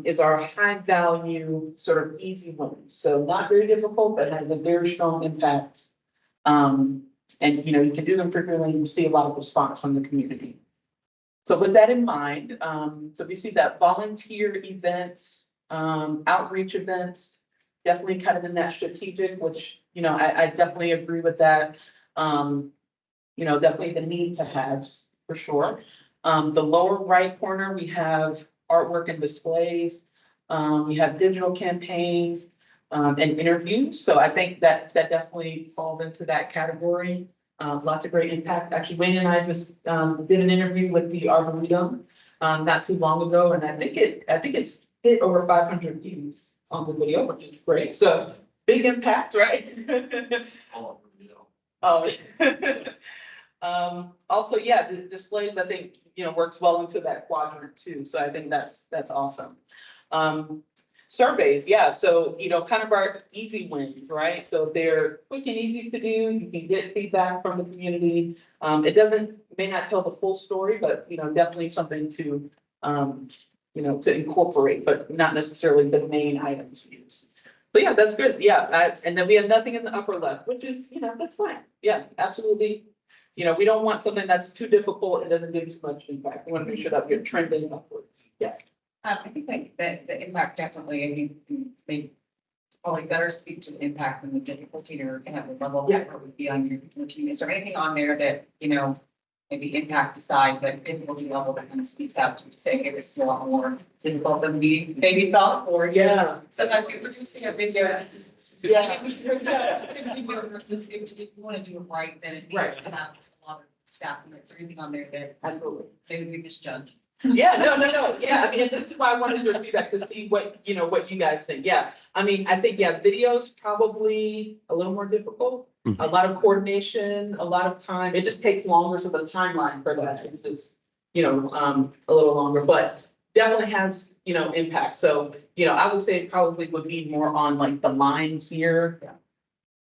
is our high value sort of easy ones. So not very difficult, but has a very strong impact. And you know, you can do them frequently and you see a lot of response from the community. So with that in mind, so we see that volunteer events, outreach events, definitely kind of in that strategic, which, you know, I definitely agree with that. You know, definitely the need to have for sure. The lower right corner, we have artwork and displays. We have digital campaigns, and interviews. So I think that definitely falls into that category. Lots of great impact. Actually, Wayne and I just did an interview with the Arboretum not too long ago, and I think it's hit over 500 views on the video, which is great. So big impact, right? Oh. Also, yeah, the displays, I think, you know, works well into that quadrant too. So I think that's awesome. Surveys, yeah, so, you know, kind of our easy wins, right? So they're quick and easy to do. You can get feedback from the community. It may not tell the full story, but, you know, definitely something to, you know, to incorporate, but not necessarily the main items used. But yeah, that's good. Yeah, and then we have nothing in the upper left, which is, you know, that's fine. Yeah, absolutely. You know, we don't want something that's too difficult and doesn't give us much impact. We want to make sure that we're trending upwards. Yes. I think that the impact definitely, I mean, they probably better speak to the impact than the difficulty or kind of the level that would be on your team. Is there anything on there that, you know, maybe impact aside, but difficulty level that kind of speaks out to say, hey, this is a lot more difficult than we maybe thought, or Yeah. sometimes you're producing a video. Yeah. Video versus if you want to do it right, then it needs to have a lot of staff members or anything on there that Absolutely. maybe we misjudge. Yeah, no. Yeah, I mean, this is why I wanted your feedback to see what you guys think. Yeah, I mean, I think, yeah, videos probably a little more difficult. A lot of coordination, a lot of time. It just takes longer, so the timeline for that is, you know, a little longer, but definitely has, you know, impact. So, you know, I would say it probably would be more on like the line here,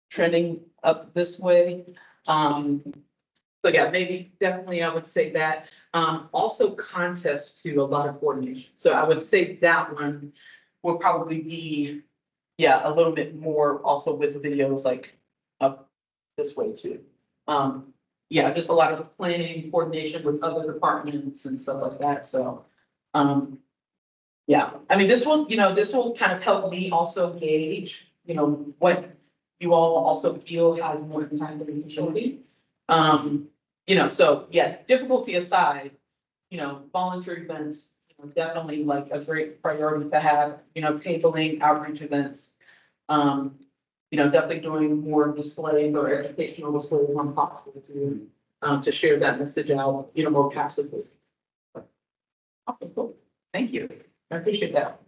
trending up this way. So yeah, maybe definitely I would say that. Also contest to a lot of coordination. So I would say that one will probably be, yeah, a little bit more also with videos like up this way too. Yeah, just a lot of planning, coordination with other departments and stuff like that. So, yeah, I mean, this will kind of help me also gauge, you know, what you all also feel has more impact than it should be. You know, so yeah, difficulty aside, you know, volunteer events, you know, definitely like a great priority to have, you know, tabling, outreach events. You know, definitely doing more displays or educational displays when possible to share that message out, you know, more passively. Awesome, cool. Thank you. I appreciate that.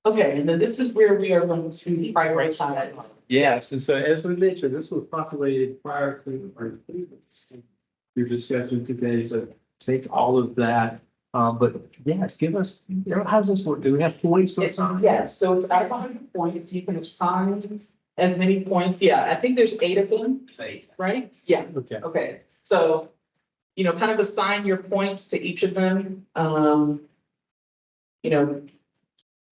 Okay, and then this is where we are going to prioritize. Yes, and so as we mentioned, this was populated prior to our improvements. Your discussion today, so take all of that. But yes, give us, you know, how does this work? Do we have points to assign? Yes, so it's out of 100 points. You can assign as many points. Yeah, I think there's 8 of them, right? Yeah. Okay. So, you know, kind of assign your points to each of them. You know,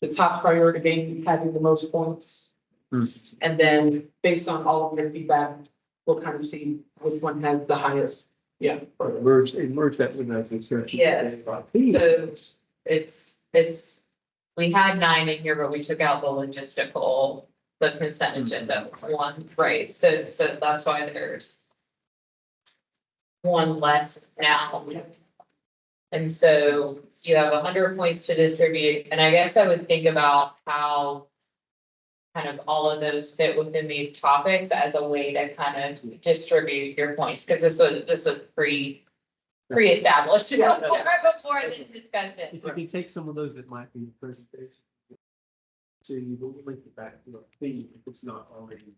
the top priority being having the most points. And then based on all of your feedback, we'll kind of see which one has the highest. Yeah. Merge that with that discussion. Yes. So it's, we had 9 in here, but we took out the logistical, the consent agenda one, right? So that's why there's one less now. And so you have 100 points to distribute, and I guess I would think about how kind of all of those fit within these topics as a way to kind of distribute your points, because this was pre-established before this discussion. If you can take some of those that might be in the presentation. So you will link it back to the theme if it's not already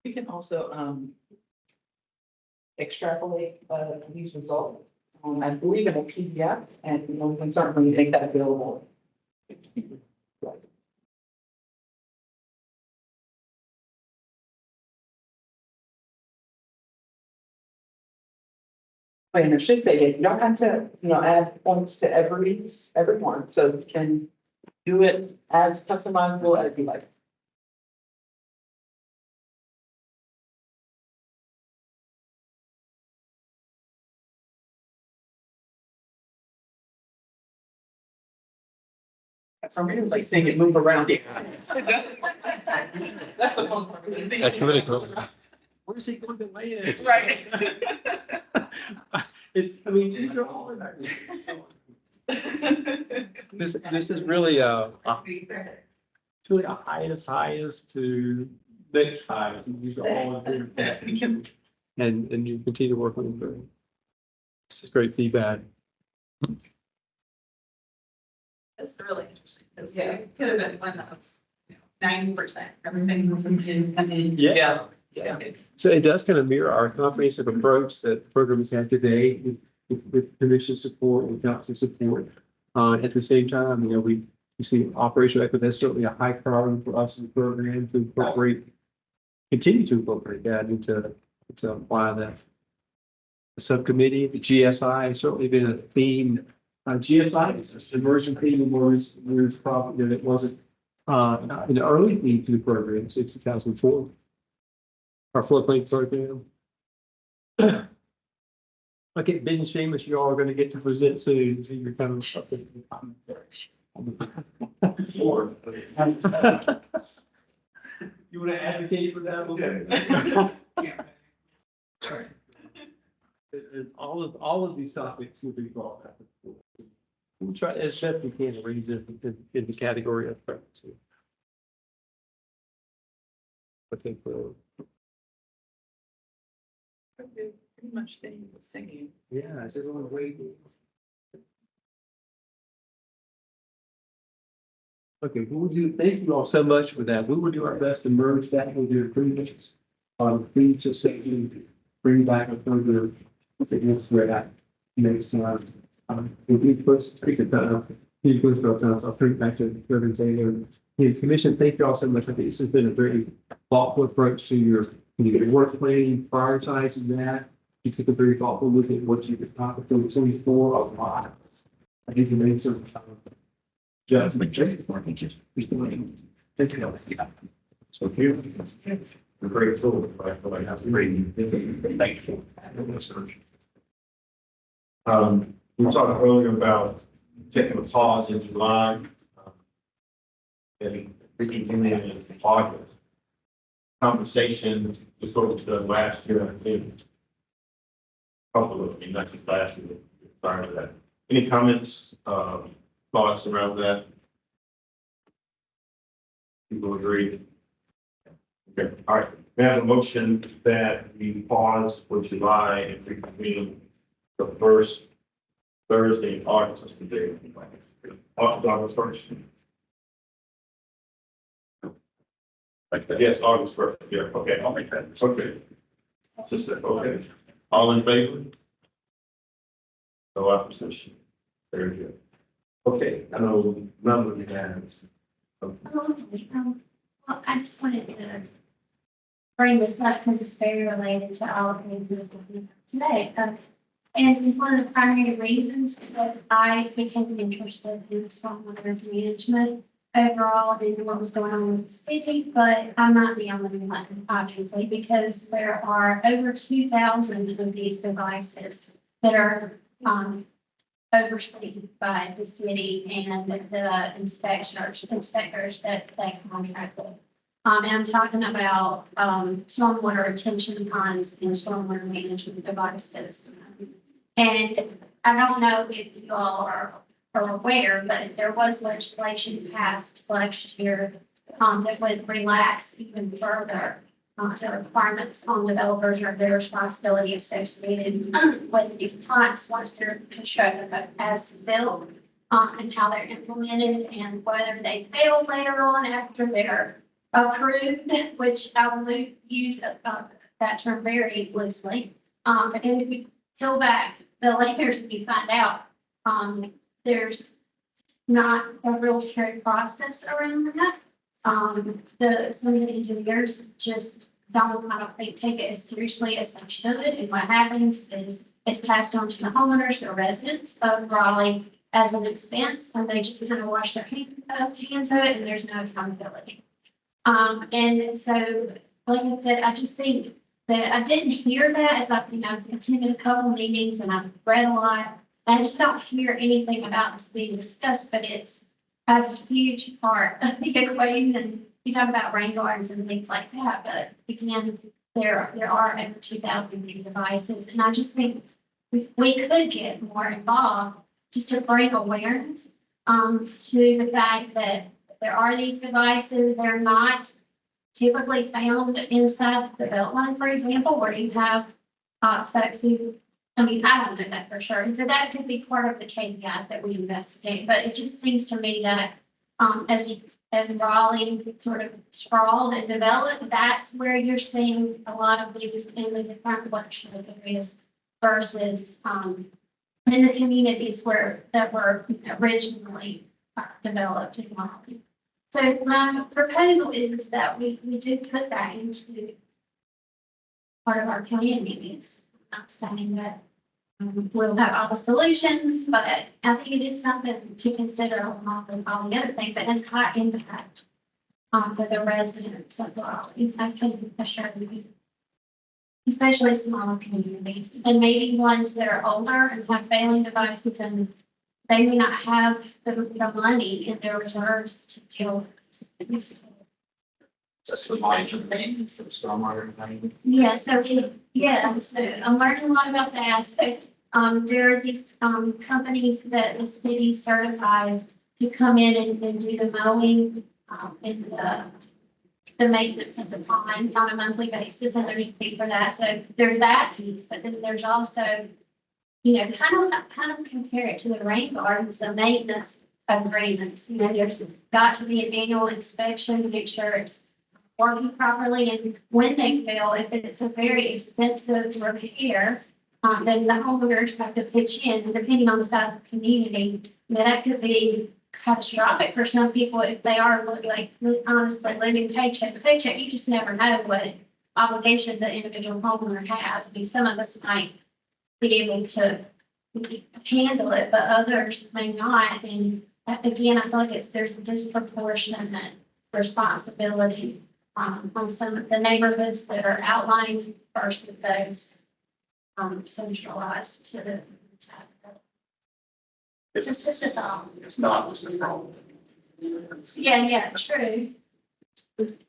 We can also, extrapolate, these results, I believe in a PDF, and, you know, we can certainly make that available. And it should say, you don't have to, you know, add points to every one, so you can do it as customizable as you like. For me, it was like seeing it move around. That's the fun part. That's really cool. Where's he going to land? Right. It's, I mean, these are all in there. This is really it's really a highest to next highest. These are all in there. And you continue to work on them. This is great feedback. That's really interesting. Because it could have been one that was 90%, everything was in. Yeah. So it does kind of mirror our comprehensive approach that programs have today with commission support and council support. At the same time, you know, we see operational equity, that's certainly a high priority for us in the program to continue to incorporate that and to apply that. The subcommittee, the GSI has certainly been a theme. GSI is an emerging theme was probably that wasn't an early theme to the program since 2004. Our floodplain program. Okay, Ben and Seamus, you all are going to get to present soon. So you're kind of something. You want to advocate for that a little bit? And all of these topics will be brought up. We'll try as best we can to raise it in the category of preference. I think Pretty much staying with singing. yeah, is everyone waiting? Okay, thank you all so much for that. We will do our best to merge that with your improvements. Please just say you bring back a further, where that makes, if you first take it down, you put it down, I'll turn it back to the organization. The commission, thank you all so much. I think this has been a very thoughtful approach to your work planning, prioritizing that. You took a very thoughtful look at what you could talk about for a lot. I think you made some judgment. Thank you. So here, the great tool, right? But I have to read. Thank you. We talked earlier about taking a pause in July. And reconvening in August. Conversation was sort of done last year, I think. Couple of, not just last year, prior to that. Any comments, thoughts around that? People agree? Okay, all right. We have a motion that we pause for July and reconvene the first Thursday in August. What's the date? August 1st. Yes, August 1st. Yeah, okay, I'll make that. Okay. Sister, okay. All in favor? No opposition. Very good. Okay, I know none of the hands. Well, I just wanted to bring this up because it's very related to all of the today. And it's one of the primary reasons that I became interested in stormwater management overall and what was going on with the city, but I'm not the only one, obviously, because there are over 2,000 of these devices that are overseen by the city and the inspectors that they contract with. And I'm talking about stormwater retention ponds and stormwater management devices. And I don't know if you all are are aware, but there was legislation passed last year that would relax even further the requirements on developers or their responsibility associated with these plants once they're constructed as built, and how they're implemented and whether they fail later on after they're approved, which I will use that term very loosely. And if you peel back the layers and you find out there's not a real strict process around that. Some of the engineers just don't, I don't think, take it as seriously as they should. And what happens is it's passed on to the homeowners, the residents of Raleigh as an expense, and they just kind of wash their hands of it, and there's no accountability. And so, like I said, I just think that I didn't hear that as I, attended a couple of meetings and I've read a lot. I just don't hear anything about this being discussed, but it's a huge part of the equation. And you talk about rain gardens and things like that, but again, there are over 2,000 new devices. And I just think we could get more involved just to bring awareness to the fact that there are these devices. They're not typically found inside the Beltline, for example, where you have folks who, I don't know that for sure. And so that could be part of the KPIs that we investigate. But it just seems to me that as Raleigh sort of sprawled and developed, that's where you're seeing a lot of these in the different watershed areas versus in the communities that were originally developed in Raleigh. So my proposal is that we do put that into part of our community. It's not saying that we'll have all the solutions, but I think it is something to consider along with all the other things, and it's high impact for the residents of Raleigh. I can assure you, especially smaller communities, and maybe ones that are older and have failing devices, and they may not have the money in their reserves to deal with things. Just some stormwater money. Yeah, so I'm learning a lot about that. So there are these companies that the city certifies to come in and do the mowing and the maintenance of the pond on a monthly basis, and there's a fee for that. So there's that piece, but then there's also, kind of compare it to the rain gardens, the maintenance agreements. There's got to be an annual inspection to make sure it's working properly, and when they fail, if it's a very expensive repair, then the homeowners have to pitch in, depending on the size of the community. That could be catastrophic for some people if they are honestly living paycheck to paycheck. You just never know what obligations an individual homeowner has. Some of us might be able to handle it, but others may not. And again, I feel like there's disproportionate responsibility on some of the neighborhoods that are outlined versus those centralized to the side. It's just a thought. It's not just a problem. Yeah, true. It's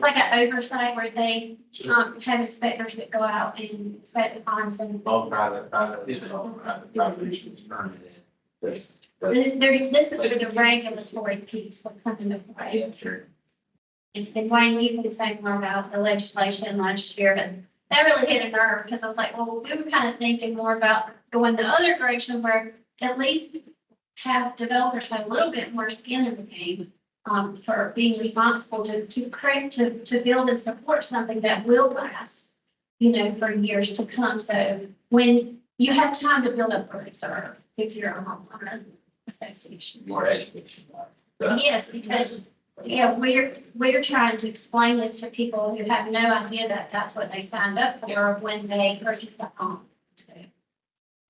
like an oversight where they have inspectors that go out and inspect the ponds and. All private, this is permitted. This is where the regulatory piece will come into play. Yeah, sure. And Wayne, you can say more about the legislation last year, but that really hit a nerve because I was like, well, we were kind of thinking more about going the other direction where at least have developers have a little bit more skin in the game for being responsible to build and support something that will last, for years to come. So when you have time to build up a reserve, if you're a homeowner association. More education. Yes, because we're trying to explain this to people who have no idea that that's what they signed up for when they purchased a home.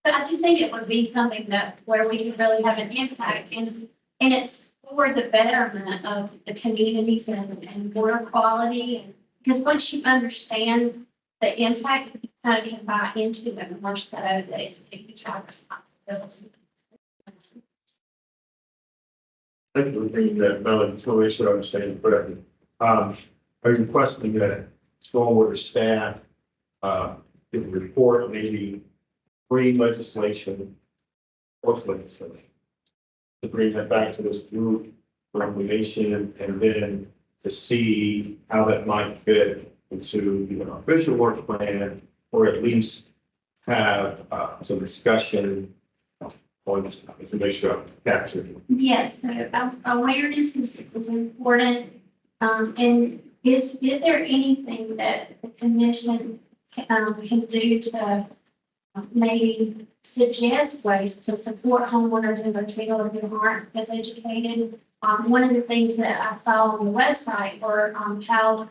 But I just think it would be something where we could really have an impact, and it's for the betterment of the communities and water quality. And because once you understand the impact, you kind of can buy into it more so that you try responsibility. I think the thing that Melanie totally should understand correctly. Are you requesting that stormwater staff can report maybe pre-legislation, post-legislation. To bring that back to this group for information and then to see how that might fit into an official work plan, or at least have some discussion on this topic to make sure I'm captured. Yes, so awareness is important. And is there anything that the commission can do to maybe suggest ways to support homeowners in particular who aren't as educated? One of the things that I saw on the website were how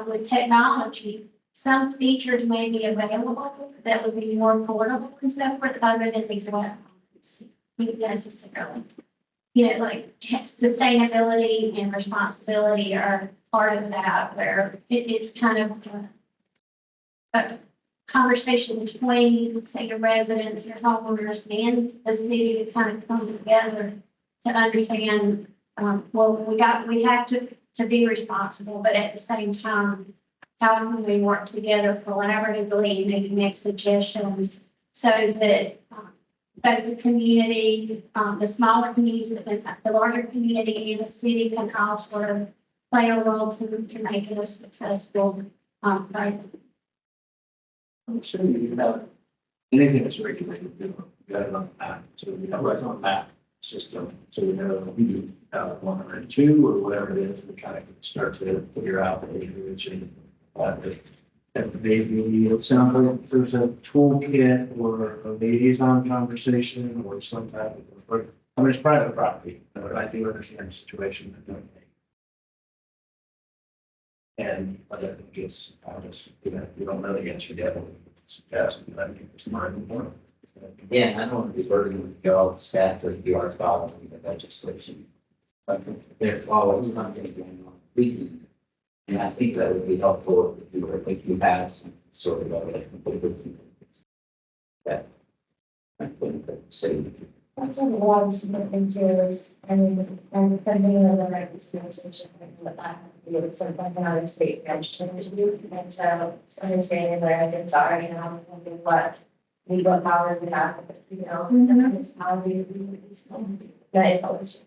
with technology, some features may be available that would be more affordable and so forth, other than these web homes necessarily. You know, like sustainability and responsibility are part of that, where it's kind of a conversation between, say, your residents, your homeowners, and the city to kind of come together to understand, well, we have to be responsible, but at the same time, how can we work together collaboratively and maybe make suggestions so that both the community, the smaller communities, the larger community, and the city can also play a role to make it a successful project. I'm sure you know, anything that's regulated, you got it on the map, so we have right on the map system, so we know we do 1 or 2 or whatever it is, we kind of start to figure out what we're doing. Maybe it sounds like there's a toolkit or a liaison conversation or some type of, I mean, it's private property, but I do understand the situation. And I don't think it's, we don't know the answer yet, but we suggest that I think it's more important. Yeah, I don't want to be burdened with all the staff to do our following the legislation. But there's always something going on. We can, and I think that would be helpful if you were thinking have some sort of that. I think that say. That's a lot of different things, and depending on the right disposition, it's like another state registered to do, and so understanding where things are, you know, and what legal powers we have, you know, and it's how we that is always true.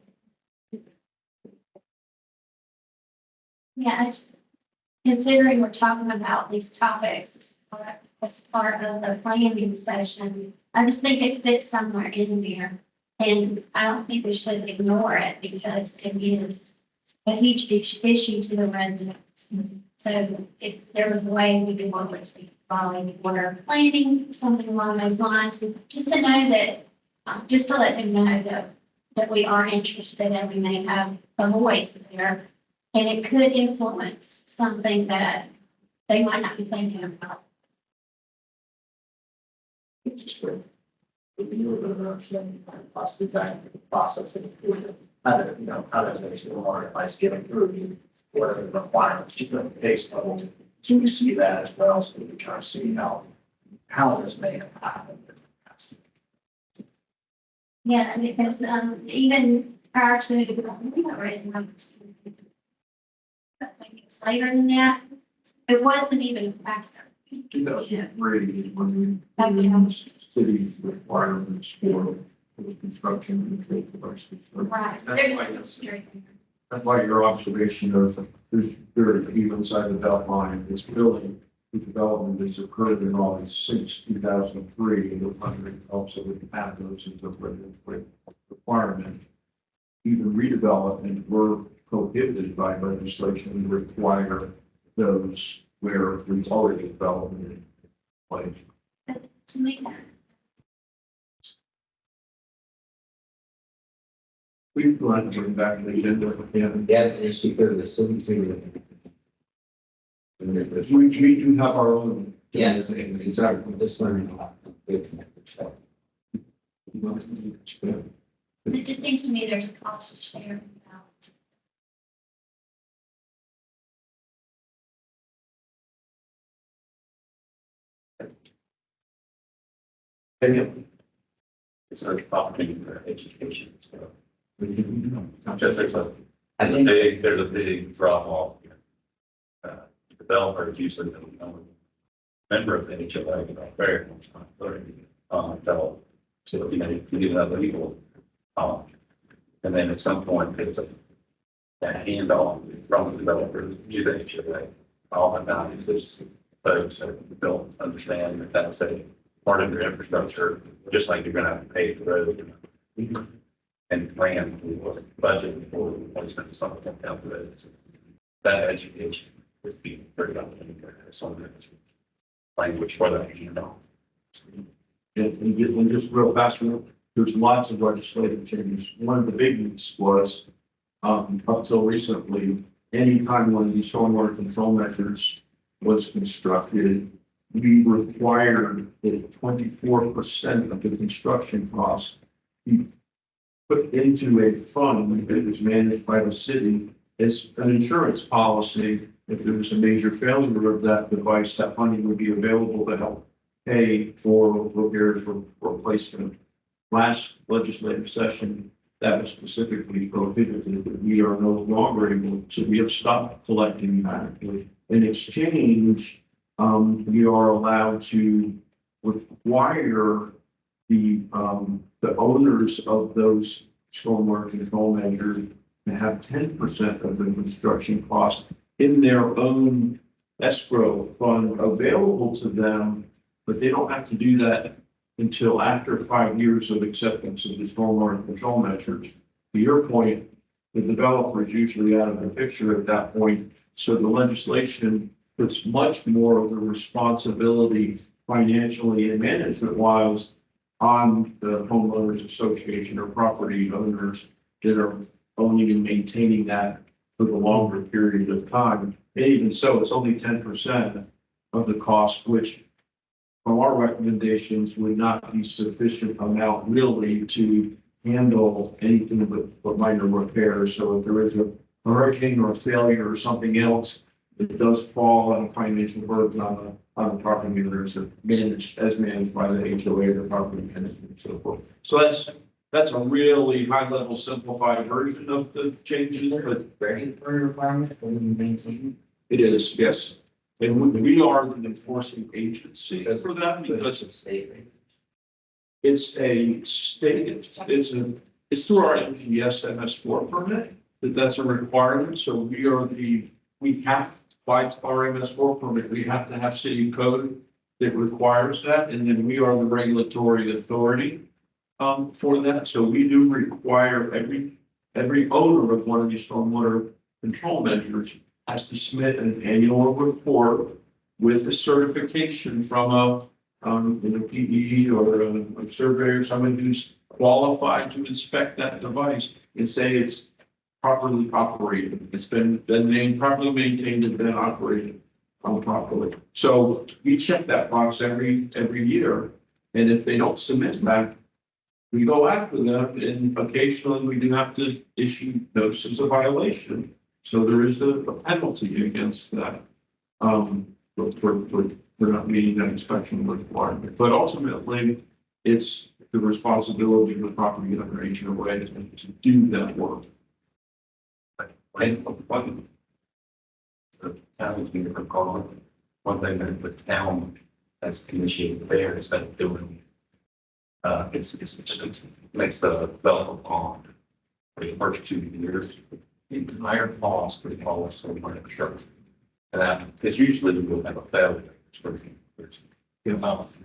Yeah, I just, considering we're talking about these topics as part of the planning session, I just think it fits somewhere in there. And I don't think we should ignore it because it is a huge issue to the residents. So if there was a way we could work with the Raleigh water planning, something along those lines, just to know that, just to let them know that we are interested and we may have a voice there. And it could influence something that they might not be thinking about. Possibly back to the process of other, you know, how does it more advice getting through what are the requirements, just the base level. So we see that as well, so we can try to see how this may have happened. Yeah, because even prior to I think it's later than that, it wasn't even a factor. 2003 is when we city requirements for construction and trade devices. Right. That's why your observation of there's very few inside the belt line. This building, the development has occurred in Raleigh since 2003. And we're wondering also with the pathos and the regulatory requirement. Even redevelopment were prohibited by legislation to require those where we've already development in place. To make that. We've gone to bring back the agenda again. Yeah, it's an issue for the city too. We do have our own. Yeah, exactly. Just learning a lot. It just seems to me there's a cost share. It's a property for education. So. Just I think there's a big drop off here. Developers usually don't know. Member of the HOA, very much not learning. develop. So, you know, you get another legal, and then at some point, there's a that handoff from the developer to the HOA. All the values, there's folks that don't understand that that's a part of their infrastructure, just like you're gonna pay for road and plan for budget for replacement of something like that. That education would be very relevant for some of that language for that handoff. And just real fast, there's lots of legislative changes. One of the big ones was, up until recently, anytime one of these stormwater control measures was constructed, we required that 24% of the construction costs be put into a fund that was managed by the city as an insurance policy. If there was a major failure of that device, that funding would be available to help pay for repairs or replacement. Last legislative session, that was specifically prohibited, that we are no longer able to, we have stopped collecting that. In exchange, we are allowed to require the owners of those stormwater control measures to have 10% of the construction cost in their own escrow fund available to them, but they don't have to do that until after 5 years of acceptance of the stormwater control measures. To your point, the developer is usually out of the picture at that point, so the legislation puts much more of the responsibility financially and management-wise on the homeowners association or property owners that are owning and maintaining that for the longer period of time. And even so, it's only 10% of the cost, which from our recommendations would not be sufficient amount really to handle anything but minor repairs. So if there is a hurricane or a failure or something else, it does fall on a financial burden on the property owners managed by the HOA, the property management and so forth. So that's a really high level simplified version of the changes, but Regulatory requirement for maintaining. it is, yes. And we are the enforcing agency for that because It's state. it's a state, it's through our NPS MS4 permit, that's a requirement. So we have, by our MS4 permit, we have to have city code that requires that. And then we are the regulatory authority for that. So we do require every owner of one of these stormwater control measures has to submit an annual report with a certification from a PE or a surveyor, someone who's qualified to inspect that device and say it's properly operated. It's been properly maintained and been operated properly. So we check that box every year. And if they don't submit that, we go after them, and occasionally we do have to issue notices of violation. So there is a penalty against that, for not meeting that inspection requirement. But ultimately, it's the responsibility of the property owner HOA to do that work. One the town is being recalled. One thing that the town has initiated there is that doing it makes the development on for the first 2 years. Higher cost for the cost of my infrastructure. And that, because usually we will have a failure. And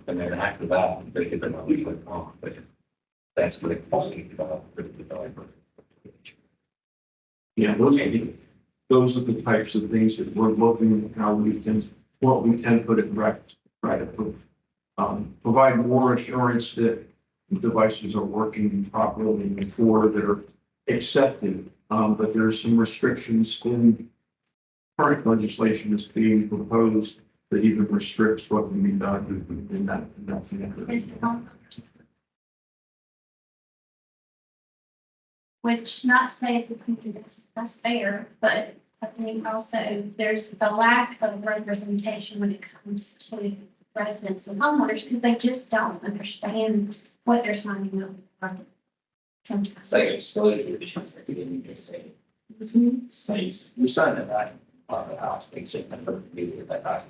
then after that, they get the money on, but that's what it costs for the developer. Yeah, those are the types of things that we're looking at how we can, what we can put in practice, try to provide more assurance that the devices are working properly before they're accepted. But there's some restrictions in current legislation that's being proposed that even restricts what can be done in that field. Which, not to say that that's fair, but I think also there's a lack of representation when it comes to residents and homeowners because they just don't understand what they're signing up for. Sometimes. Say exposure, just at the beginning, just say. Says, we signed that on the house, basically, for the media that I.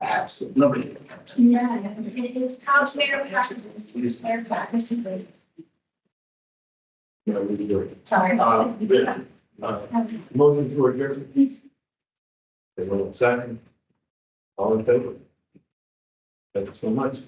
Absolutely. Yeah, it's called fair practice, it's fair practice. Yeah, we do it. Sorry. Yeah. Motion to adjourn. Everyone second. All in favor? Thank you so much.